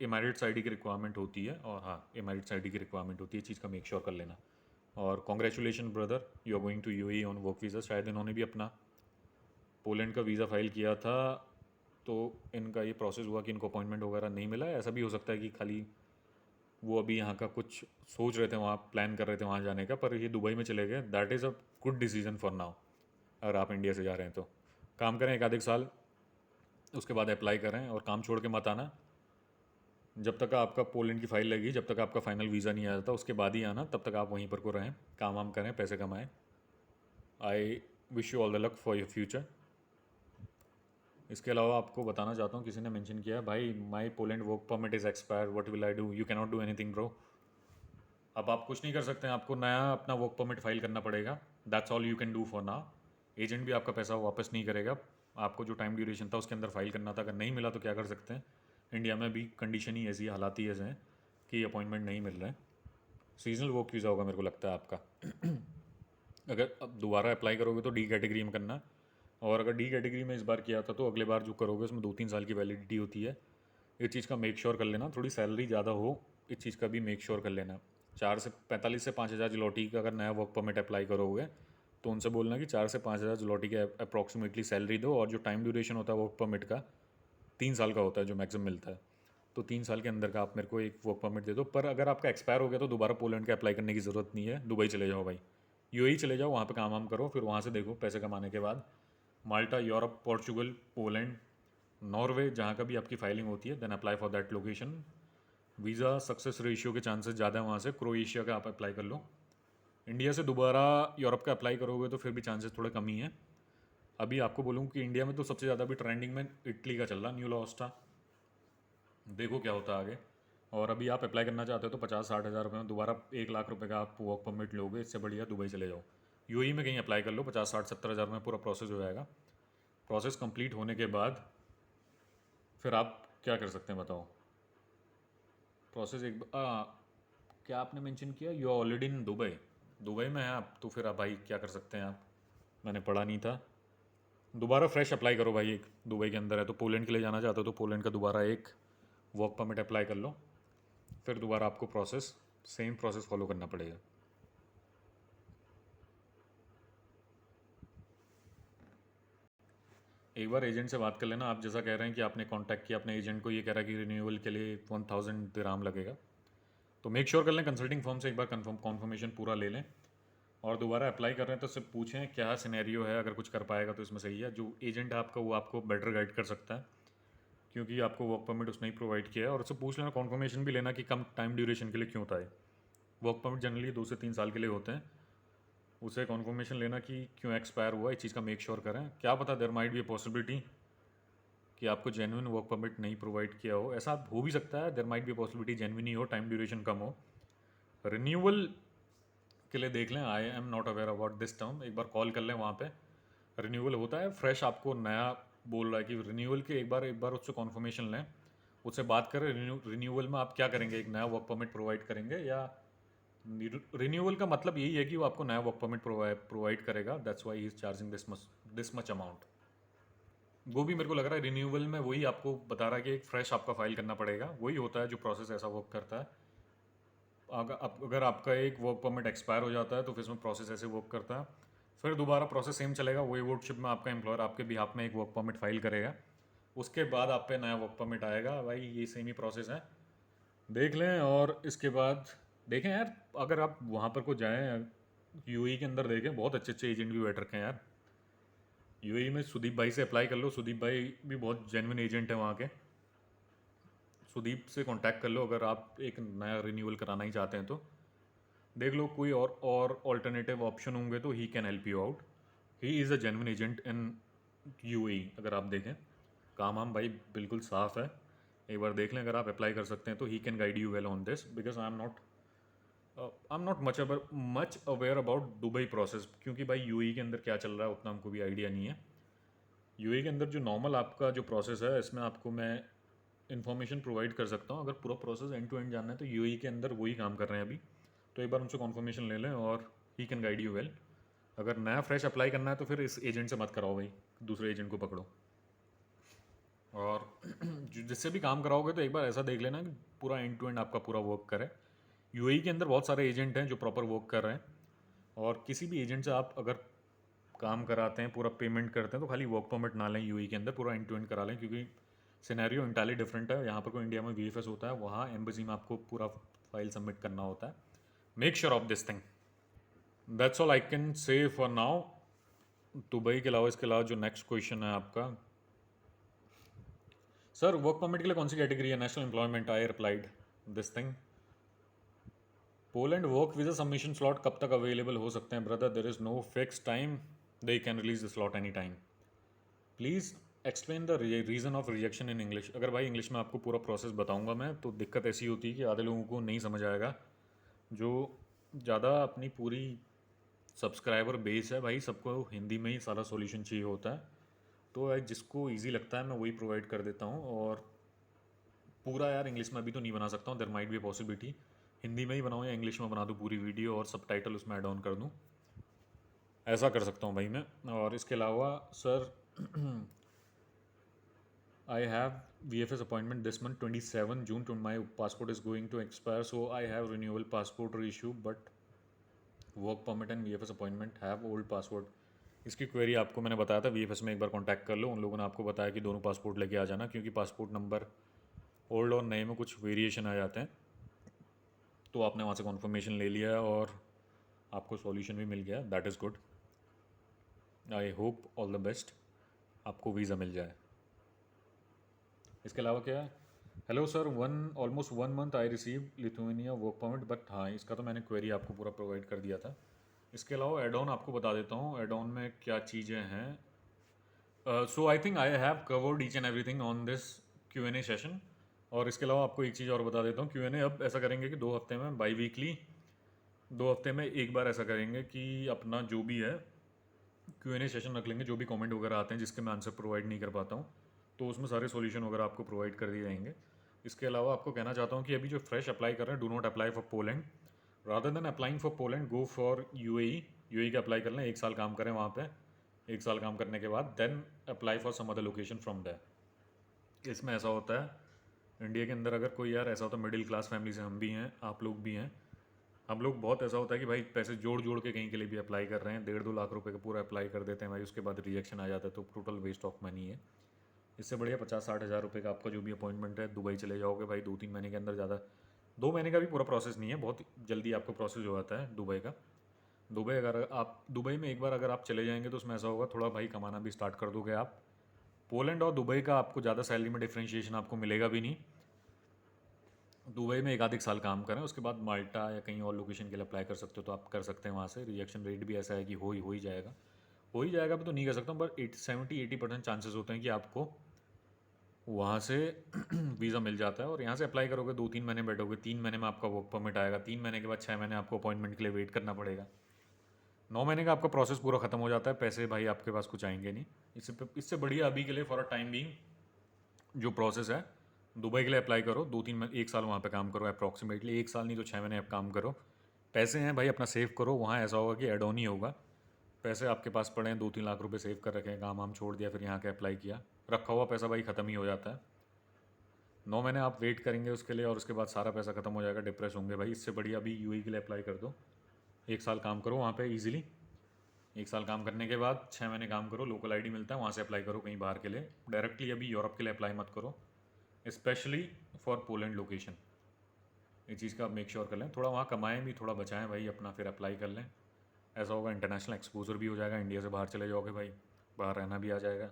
एमिरेट्स आईडी की रिक्वायरमेंट होती है। और हाँ, एमिरेट्स आईडी की रिक्वायरमेंट होती है, चीज़ का मेक श्योर कर लेना। और congratulation brother, you are going to UAE on work visa. शायद इन्होंने भी अपना पोलैंड का वीज़ा फाइल किया था, तो इनका ये प्रोसेस हुआ कि इनको अपॉइंटमेंट वगैरह नहीं मिला है। ऐसा भी हो सकता है कि खाली वो अभी यहाँ का कुछ सोच रहे थे, वहाँ प्लान कर रहे थे वहाँ जाने का, पर ये दुबई में चले गए। That is a good decision for now. अगर आप इंडिया से जा रहे हैं तो काम करें 1 आध साल, उसके बाद अप्लाई करें, और काम छोड़ के मत आना। जब तक आपका पोलैंड की फ़ाइल लगी, जब तक आपका फाइनल वीज़ा नहीं आया था, उसके बाद ही आना। तब तक आप वहीं पर को रहें, काम वाम करें, पैसे कमाएं। I wish you all the luck for your future. इसके अलावा आपको बताना चाहता हूँ, किसी ने मेंशन किया भाई my Poland work permit is expire, what will I do, you can not do anything bro. अब आप कुछ नहीं कर सकते हैं, आपको नया अपना वर्क परमिट फाइल करना पड़ेगा। That's all you can do for now. Agent भी आपका पैसा वापस नहीं करेगा। आपको जो टाइम ड्यूरेशन था उसके अंदर फाइल करना था, अगर नहीं मिला तो क्या कर सकते हैं। इंडिया में भी कंडीशन ही ऐसी, हालात ही ऐसे हैं कि अपॉइंटमेंट नहीं मिल रहे हैं। सीजनल वर्क वीज़ा होगा मेरे को लगता है आपका। अगर अब दोबारा अप्लाई करोगे तो डी कैटेगरी में करना, और अगर डी कैटेगरी में इस बार किया था तो अगले बार जो करोगे उसमें 2-3 साल की वैलिडिटी होती है। इस चीज़ का मेक श्योर कर लेना। थोड़ी सैलरी ज़्यादा हो, इस चीज़ का भी मेक श्योर कर लेना। 45 से 5 हज़ार जलोटी का अगर नया वर्क परमिट अप्लाई करोगे तो उनसे बोलना कि 4 से 5 हज़ार जलोटी के अप्रॉक्सीमेटली सैलरी दो, और जो टाइम ड्यूरेशन होता है वर्क परमिट का 3 साल का होता है जो मैक्सिमम मिलता है, तो 3 साल के अंदर का आप मेरे को एक वर्क परमिट दे दो। पर अगर आपका एक्सपायर हो गया तो दोबारा पोलैंड के अप्लाई करने की ज़रूरत नहीं है। दुबई चले जाओ भाई, यूएई चले जाओ, वहाँ पे काम वाम करो, फिर वहाँ से देखो पैसे कमाने के बाद Malta, Europe, Portugal, Poland, Norway, जहाँ का भी आपकी फाइलिंग होती है, then apply for that location. Visa success ratio के चांसेस ज़्यादा है वहाँ से। क्रोएशिया का आप अप्लाई कर लो। इंडिया से दोबारा यूरोप का अप्लाई करोगे तो फिर भी चांसेस थोड़े कम ही हैं। अभी आपको बोलूँ कि इंडिया में तो सबसे ज़्यादा अभी ट्रेंडिंग में इटली का चल रहा, न्यू लॉस्टा। देखो क्या होता है आगे। और अभी आप अप्लाई करना चाहते हो तो 50-60 हज़ार रुपये में दोबारा 1 लाख रुपये का आप वर्क परमिट लोगे। इससे बढ़िया दुबई चले जाओ, यूएई में कहीं अप्लाई कर लो। 50-60-70 हज़ार में पूरा प्रोसेस हो जाएगा। प्रोसेस कंप्लीट होने के बाद फिर आप क्या कर सकते हैं बताओ। प्रोसेस क्या आपने मेंशन किया, you are already in Dubai. Dubai में है आप, तो फिर आप भाई क्या कर सकते हैं आप, मैंने पढ़ा नहीं था। दोबारा फ्रेश अप्लाई करो भाई। एक दुबई के अंदर है तो पोलैंड के लिए जाना चाहते हो तो पोलैंड का दोबारा एक वर्क परमिट अप्लाई कर लो। फिर दोबारा आपको सेम प्रोसेस फॉलो करना पड़ेगा। एक बार एजेंट से बात कर लेना। आप जैसा कह रहे हैं कि आपने कांटेक्ट किया अपने एजेंट को, ये कह रहा है कि रिन्यूअल के लिए 1000 दिराम लगेगा, तो मेक श्योर कर लें कंसल्टिंग फर्म से एक बार कन्फर्मेशन पूरा ले लें, और दोबारा अप्लाई कर रहे हैं तो उससे पूछें क्या सिनेरियो है, अगर कुछ कर पाएगा तो इसमें सही है। जो एजेंट है आपका वो आपको बेटर गाइड कर सकता है, क्योंकि आपको वर्क परमिट उसने ही प्रोवाइड किया है। और उससे पूछ लेना, कन्फर्मेशन भी लेना कि कम टाइम ड्यूरेशन के लिए क्यों था। वर्क परमिट जनरली 2 से 3 साल के लिए होते हैं, उसे कन्फर्मेशन लेना कि क्यों एक्सपायर हुआ, इस चीज़ का मेक श्योर करें। क्या पता there might be a possibility कि आपको जेन्युइन वर्क परमिट नहीं प्रोवाइड किया हो, ऐसा हो भी सकता है। There might be possibility genuine ही हो, टाइम ड्यूरेशन कम हो। रिन्यूअल के लिए देख लें, I am not aware about this term, एक बार कॉल कर लें वहाँ पे। रिन्यूअल होता है, फ्रेश आपको नया बोल रहा है कि रिन्यूअल के एक बार उससे कॉन्फर्मेशन लें, उससे बात करें। रिन्यूअल में आप क्या करेंगे, एक नया वर्क परमिट प्रोवाइड करेंगे, या रिन्यूअल का मतलब यही है कि वो आपको नया वर्क परमिट प्रोवाइड करेगा। That's why he is charging this much amount. वो भी मेरे को लग रहा है रिन्यूअल में वही आपको बता रहा है कि एक फ्रेश आपका फाइल करना पड़ेगा, वही होता है जो प्रोसेस ऐसा वर्क करता है। अगर आपका एक वर्क परमिट एक्सपायर हो जाता है तो फिर इसमें प्रोसेस ऐसे वर्क करता है, फिर दोबारा प्रोसेस सेम चलेगा। वही वोटशिप में आपका एम्प्लॉयर आपके बिहाफ में एक वर्क परमिट फाइल करेगा, उसके बाद आप पे नया वर्क परमिट आएगा। भाई ये सेम ही प्रोसेस है, देख लें। और इसके बाद देखें यार, अगर आप वहाँ पर को जाएँ यूएई के अंदर, देखें बहुत अच्छे अच्छे एजेंट भी बैठ रखे हैं यार। यूएई में सुदीप भाई से अप्लाई कर लो, सुदीप भाई भी बहुत जेन्युइन एजेंट है वहाँ के। सुदीप से कांटेक्ट कर लो अगर आप एक नया रिन्यूअल कराना ही चाहते हैं तो। देख लो कोई और ऑल्टरनेटिव ऑप्शन होंगे तो he can help you out. He is a genuine agent in UAE. अगर आप देखें काम हम भाई बिल्कुल साफ़ है, एक बार देख लें। अगर आप अप्लाई कर सकते हैं तो he can guide you well on this, because I am not much aware about Dubai process, क्योंकि भाई यूएई के अंदर क्या चल रहा है उतना हमको भी आइडिया नहीं है। यूएई के अंदर जो नॉर्मल आपका जो प्रोसेस है, इसमें आपको मैं इन्फॉर्मेशन प्रोवाइड कर सकता हूँ। अगर पूरा प्रोसेस एंड टू एंड जानना है तो यूएई के अंदर वही काम कर रहे हैं अभी, तो एक बार उनसे कन्फर्मेशन ले लें और he can guide you well. अगर नया फ्रेश अप्लाई करना है तो फिर इस एजेंट से मत कराओ भाई, दूसरे एजेंट को पकड़ो। और जिससे भी काम कराओगे तो एक बार ऐसा देख लेना कि पूरा एंड टू एंड आपका पूरा वर्क करे। यूएई के अंदर बहुत सारे एजेंट हैं जो प्रॉपर वर्क कर रहे हैं, और किसी भी एजेंट से आप अगर काम कराते हैं, पूरा पेमेंट करते हैं, तो खाली वर्क परमिट ना लें यूएई के अंदर, पूरा एंड टू एंड करा लें, क्योंकि सिनेरियो इंटायरली डिफरेंट है। यहाँ पर कोई इंडिया में वीएफएस होता है, वहाँ एम्बेसी में आपको पूरा फाइल सबमिट करना होता है। Make sure of this thing. That's all I can say for now. Dubai के अलावा इसके अलावा जो नेक्स्ट क्वेश्चन है आपका, सर वर्क परमिट के लिए कौन सी कैटेगरी है, national employment. I replied this thing. Poland work visa submission slot कब तक अवेलेबल हो सकते हैं brother, there is no fix time, they can release the slot any time. Please explain the reason of rejection in English. अगर भाई English में आपको पूरा प्रोसेस बताऊंगा मैं तो दिक्कत ऐसी होती है कि आधे लोगों को नहीं समझ आएगा। जो ज़्यादा अपनी पूरी सब्सक्राइबर बेस है भाई, सबको हिंदी में ही सारा सॉल्यूशन चाहिए होता है, तो यार जिसको इजी लगता है मैं वही प्रोवाइड कर देता हूँ। और पूरा यार इंग्लिश में अभी तो नहीं बना सकता हूँ, देर माइट बी पॉसिबिलिटी हिंदी में ही बनाऊँ या इंग्लिश में बना दूँ पूरी वीडियो और सबटाइटल उसमें ऐड ऑन कर दूँ, ऐसा कर सकता हूँ भाई मैं। और इसके अलावा sir I have VFS appointment this month 27 June to my passport is going to expire, so I have renewal passport reissue but work permit and VFS appointment have old passport। इसकी क्वेरी आपको मैंने बताया था, VFS में एक बार contact कर लो, उन लोगों ने आपको बताया कि दोनों पासपोर्ट लेके आ जाना, क्योंकि पासपोर्ट नंबर ओल्ड और नए में कुछ वेरिएशन आ जाते हैं। तो आपने वहाँ से कन्फर्मेशन ले लिया और आपको सॉल्यूशन भी मिल गया, that is good. I hope all the best आपको वीज़ा मिल जाए। इसके अलावा क्या है, hello sir, almost 1 month I receive Lithuania work permit, but हाँ इसका तो मैंने क्वेरी आपको पूरा प्रोवाइड कर दिया था। इसके अलावा एड ऑन आपको बता देता हूँ, एड ऑन में क्या चीज़ें हैं। So I think I have covered each and everything on this Q&A session. और इसके अलावा आपको एक चीज़ और बता देता हूँ, Q&A अब ऐसा करेंगे कि 2 हफ्ते में, बाई वीकली 2 हफ्ते में एक बार ऐसा करेंगे कि अपना जो भी है Q&A सेशन रख लेंगे, जो भी कमेंट वगैरह आते हैं जिसके मैं आंसर प्रोवाइड नहीं कर पाता हूँ, तो उसमें सारे सॉल्यूशन वगैरह आपको प्रोवाइड कर दिए जाएंगे। इसके अलावा आपको कहना चाहता हूँ कि अभी जो फ्रेश अप्लाई कर रहे हैं, do not apply for Poland, rather than applying for Poland go for UAE का अप्लाई कर लें, 1 साल काम करें वहाँ पे, 1 साल काम करने के बाद then apply for some other location from that. इसमें ऐसा होता है इंडिया के अंदर, अगर कोई यार ऐसा होता है मिडिल क्लास फैमिली से, हम भी हैं आप लोग भी हैं, हम लोग बहुत ऐसा होता है कि भाई पैसे जोड़ जोड़ के कहीं के लिए भी अप्लाई कर रहे हैं, 1.5-2 लाख रुपए का पूरा अप्लाई कर देते हैं भाई, उसके बाद रिजेक्शन आ जाता है, तो टोटल वेस्ट ऑफ मनी है। इससे बढ़िया 50-60 हज़ार रुपये का आपका जो भी अपॉइंटमेंट है, दुबई चले जाओगे भाई 2-3 महीने के अंदर, ज़्यादा 2 महीने का भी पूरा प्रोसेस नहीं है, बहुत जल्दी आपको प्रोसेस हो जाता है दुबई का। दुबई में एक बार अगर आप चले जाएंगे तो उसमें ऐसा होगा, थोड़ा भाई कमाना भी स्टार्ट कर दोगे आप। पोलैंड और दुबई का आपको ज़्यादा सैलरी में डिफ्रेंशिएशन आपको मिलेगा भी नहीं। दुबई में एक आध एक साल काम करें, उसके बाद माल्टा या कहीं और लोकेशन के लिए अप्लाई कर सकते हो तो आप कर सकते हैं वहाँ से। रिजेक्शन रेट भी ऐसा है कि हो ही जाएगा भी तो नहीं कह सकता हूँ, बट 70-80% चांसेस होते हैं कि आपको वहाँ से वीज़ा मिल जाता है। और यहाँ से अप्लाई करोगे, 2-3 महीने बैठोगे, 3 महीने में आपका वर्क परमिट आएगा, 3 महीने के बाद 6 महीने आपको अपॉइंटमेंट के लिए वेट करना पड़ेगा। 9 महीने का आपका प्रोसेस पूरा खत्म हो जाता है, पैसे भाई आपके पास कुछ आएंगे नहीं। इससे बढ़िया अभी के लिए फॉर अ टाइम बीइंग जो प्रोसेस है, दुबई के लिए अप्लाई करो, 1 साल वहाँ पे काम करो, अप्रॉक्सीमेटली 1 साल नहीं तो 6 महीने आप काम करो। पैसे हैं भाई, अपना सेव करो। वहाँ ऐसा होगा कि एड ऑन ही होगा, पैसे आपके पास पड़े हैं, 2-3 लाख रुपए सेव कर रखे हैं, काम वाम छोड़ दिया, फिर यहाँ के अप्लाई किया, रखा हुआ पैसा भाई ख़त्म ही हो जाता है। 9 महीने आप वेट करेंगे उसके लिए और उसके बाद सारा पैसा ख़त्म हो जाएगा, डिप्रेस होंगे भाई। इससे बढ़िया अभी यूएई के लिए अप्लाई कर दो, 1 साल काम करो वहाँ पे इजीली। 1 साल काम करने के बाद 6 महीने काम करो, लोकल आईडी मिलता है, वहाँ से अप्लाई करो कहीं बाहर के लिए। डायरेक्टली अभी यूरोप के लिए अप्लाई मत करो, स्पेशली फॉर पोलैंड लोकेशन। ये चीज़ का आप मेक श्योर कर लें, थोड़ा वहाँ कमाएं भी, थोड़ा बचाएं भाई अपना, फिर अप्लाई कर लें। ऐसा होगा इंटरनेशनल एक्सपोजर भी हो जाएगा, इंडिया से बाहर चले जाओगे भाई, बाहर रहना भी आ जाएगा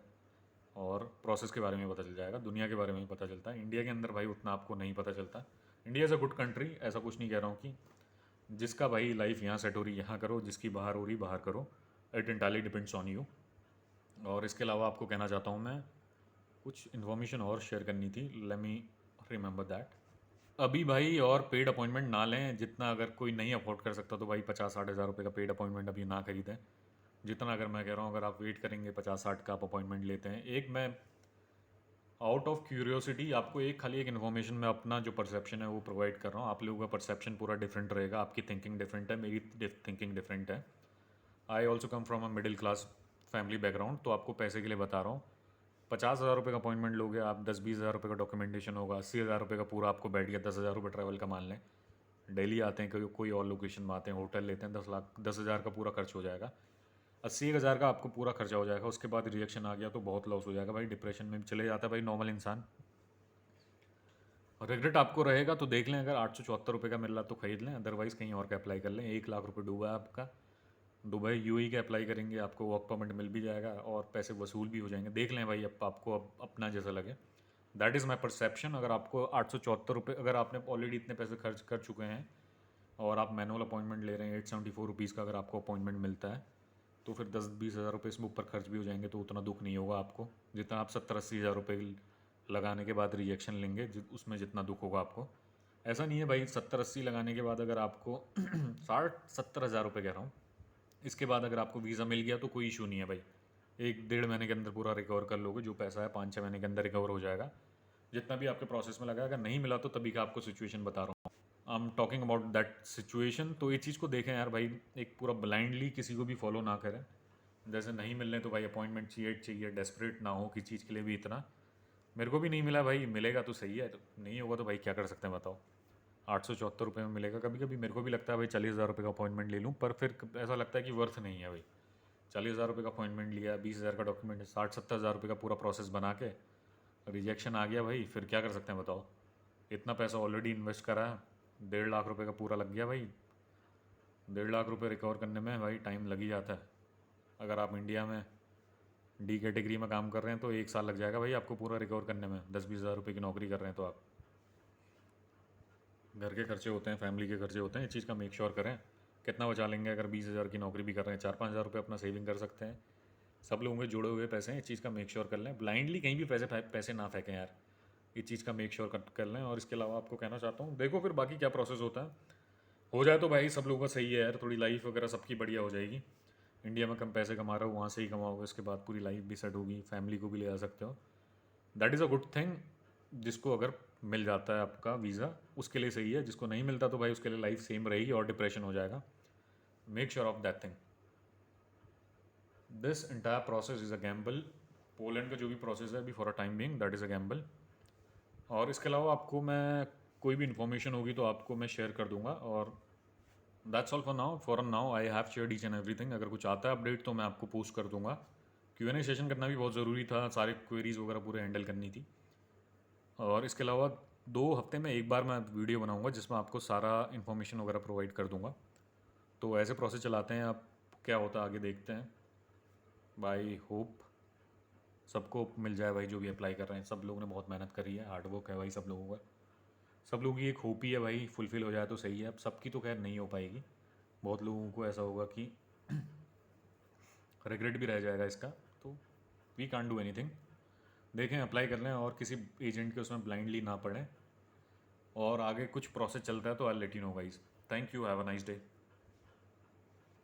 और प्रोसेस के बारे में पता चल जाएगा। दुनिया के बारे में भी पता चलता है, इंडिया के अंदर भाई उतना आपको नहीं पता चलता। India is a good country, ऐसा कुछ नहीं कह रहा हूँ कि जिसका भाई लाइफ यहाँ सेट हो रही यहाँ करो, जिसकी बाहर हो रही बाहर करो। It entirely depends on you. और इसके अलावा आपको कहना चाहता हूँ मैं, कुछ इन्फॉर्मेशन और शेयर करनी थी, लेट मी रिमेंबर दैट। अभी भाई और पेड अपॉइंटमेंट ना लें, जितना अगर कोई नहीं अफोर्ड कर सकता तो भाई 50-60 हज़ार रुपये का पेड अपॉइंटमेंट अभी ना खरीदें। जितना अगर मैं कह रहा हूँ, अगर आप वेट करेंगे 50-60 का आप अपॉइंटमेंट लेते हैं। एक मैं आउट ऑफ क्यूरियोसिटी आपको एक खाली एक इन्फॉर्मेशन में अपना जो परसेप्शन है वो प्रोवाइड कर रहा हूँ। आप लोगों का परसेप्शन पूरा डिफरेंट रहेगा, आपकी थिंकिंग डिफरेंट है, मेरी थिंकिंग डिफरेंट है। I also come from a middle class family background, तो आपको पैसे के लिए बता रहा हूँ। 50 हज़ार रुपये का अपॉइंटमेंट लोगे आप, 10-20 हज़ार रुपये का डॉक्यूमेंटेशन होगा, 80 हज़ार रुपये का पूरा आपको बैठ गया, 10 हज़ार रुपये ट्रैवल का मान लें। दिल्ली आते हैं, कोई और लोकेशन में आते हैं, होटल लेते हैं, 10 हज़ार का पूरा खर्च हो जाएगा। 80 हज़ार का आपको पूरा खर्चा हो जाएगा। उसके बाद रिजेक्शन आ गया तो बहुत लॉस हो जाएगा भाई, डिप्रेशन में भी चले जाता है भाई नॉर्मल इंसान। रिग्रेट आपको रहेगा तो देख लें, अगर 874 रुपये का मिल रहा तो खरीद लें, अदरवाइज़ कहीं और का अप्लाई कर लें। 1 लाख रुपये डूबा है आपका, दुबई यूएई के अप्लाई करेंगे, आपको वर्क परमिट मिल भी जाएगा और पैसे वसूल भी हो जाएंगे। देख लें भाई, अब आपको अब अपना जैसा लगे। That is my perception. अगर आपको 874 रुपये, अगर आपने ऑलरेडी इतने पैसे खर्च कर चुके हैं और आप मैनुअल अपॉइंटमेंट ले रहे हैं 874 रुपीज़ का, अगर आपको अपॉइंटमेंट मिलता है तो फिर 10-20 हज़ार रुपये इसमें ऊपर खर्च भी हो जाएंगे तो उतना दुख नहीं होगा आपको, जितना आप 70-80 हज़ार रुपये लगाने के बाद रिजेक्शन लेंगे उसमें जितना दुख होगा आपको। ऐसा नहीं है भाई, 70-80 लगाने के बाद अगर आपको 60-70 हज़ार रुपये कह रहा हूँ, इसके बाद अगर आपको वीज़ा मिल गया तो कोई इशू नहीं है भाई। 1-1.5 महीने के अंदर पूरा रिकवर कर लोगे, जो पैसा है 5-6 महीने के अंदर रिकवर हो जाएगा, जितना भी आपके प्रोसेस में लगा। अगर नहीं मिला तो तभी का आपको सिचुएशन बता रहा हूँ, I am talking about that situation. तो ये चीज़ को देखें यार भाई, एक पूरा ब्लाइंडली किसी को भी फॉलो ना करें। जैसे नहीं मिलने तो भाई अपॉइंटमेंट चाहिए, डेस्परेट ना हो किसी चीज़ के लिए भी इतना। मेरे को भी नहीं मिला भाई, मिलेगा तो सही है, तो नहीं होगा तो भाई क्या कर सकते हैं बताओ। 874 रुपये में मिलेगा, कभी कभी मेरे को भी लगता है भाई 40 हज़ार रुपये का अपॉइंटमेंट ले लूँ, पर फिर ऐसा लगता है कि वर्थ नहीं है भाई। 40 हज़ार रुपये का अपॉइंटमेंट लिया, 20 हज़ार का डॉक्यूमेंट, 60-70 हज़ार रुपये का पूरा प्रोसेस बना के रिजेक्शन आ गया भाई, फिर क्या कर सकते हैं बताओ। इतना पैसा ऑलरेडी इन्वेस्ट करा है, 1.5 लाख रुपये का पूरा लग गया भाई। 1.5 लाख रुपये रिकवर करने में भाई टाइम लग ही जाता है। अगर आप इंडिया में डी कैटेगरी में काम कर रहे हैं तो 1 साल लग जाएगा भाई आपको पूरा रिकवर करने में। 10-20 हज़ार रुपये की नौकरी कर रहे हैं तो आप, घर के खर्चे होते हैं, फैमिली के खर्चे होते हैं, इस चीज़ का मेक श्योर करें। कितना बचा लेंगे अगर 20 हज़ार की नौकरी भी कर रहे हैं, 4-5 हज़ार रुपये अपना सेविंग कर सकते हैं। सब लोगों के जुड़े हुए पैसे हैं, इस चीज़ का मेक श्योर कर लें। ब्लाइंडली कहीं भी पैसे ना फेंकें यार, इस चीज़ का मेक श्योर कर लें। और इसके अलावा आपको कहना चाहता हूँ, देखो फिर बाकी क्या प्रोसेस होता है, हो जाए तो भाई सब लोगों का सही है यार, थोड़ी लाइफ वगैरह सबकी बढ़िया हो जाएगी। इंडिया में कम पैसे कमा रहे हो, वहाँ से ही कमाओगे, उसके बाद पूरी लाइफ भी सेट होगी, फैमिली को भी ले आ सकते हो। That is a good thing. जिसको अगर मिल जाता है आपका वीज़ा उसके लिए सही है, जिसको नहीं मिलता तो भाई उसके लिए लाइफ सेम रहेगी और डिप्रेशन हो जाएगा। Make sure of that thing. This entire process is a gamble. Poland का जो भी प्रोसेस है अभी for a time being, that is a gamble. और इसके अलावा आपको मैं कोई भी इन्फॉर्मेशन होगी तो आपको मैं शेयर कर दूंगा। और that's all for now I have shared each and everything. अगर कुछ आता है अपडेट तो मैं आपको पोस्ट कर दूंगा। Q&A सेशन करना भी बहुत ज़रूरी था, सारे क्वेरीज वगैरह पूरे हैंडल करनी थी। और इसके अलावा 2 हफ्ते में एक बार मैं वीडियो बनाऊंगा जिसमें आपको सारा इन्फॉर्मेशन वगैरह प्रोवाइड कर दूंगा। तो ऐसे प्रोसेस चलाते हैं, अब क्या होता है आगे देखते हैं। बाई होप सबको मिल जाए भाई, जो भी अप्लाई कर रहे हैं। सब लोगों ने बहुत मेहनत करी है, हार्ड वर्क है भाई सब लोगों का। सब लोगों की एक होप ही है भाई, फुलफ़िल हो जाए तो सही है। अब सबकी तो खैर नहीं हो पाएगी, बहुत लोगों को ऐसा होगा कि रिग्रेट भी रह जाएगा इसका। तो वी कांट डू एनीथिंग। देखें, अप्लाई कर लें और किसी एजेंट के उसमें ब्लाइंडली ना पड़ें। और आगे कुछ प्रोसेस चलता है तो I let you know guys. Thank you, have a nice day.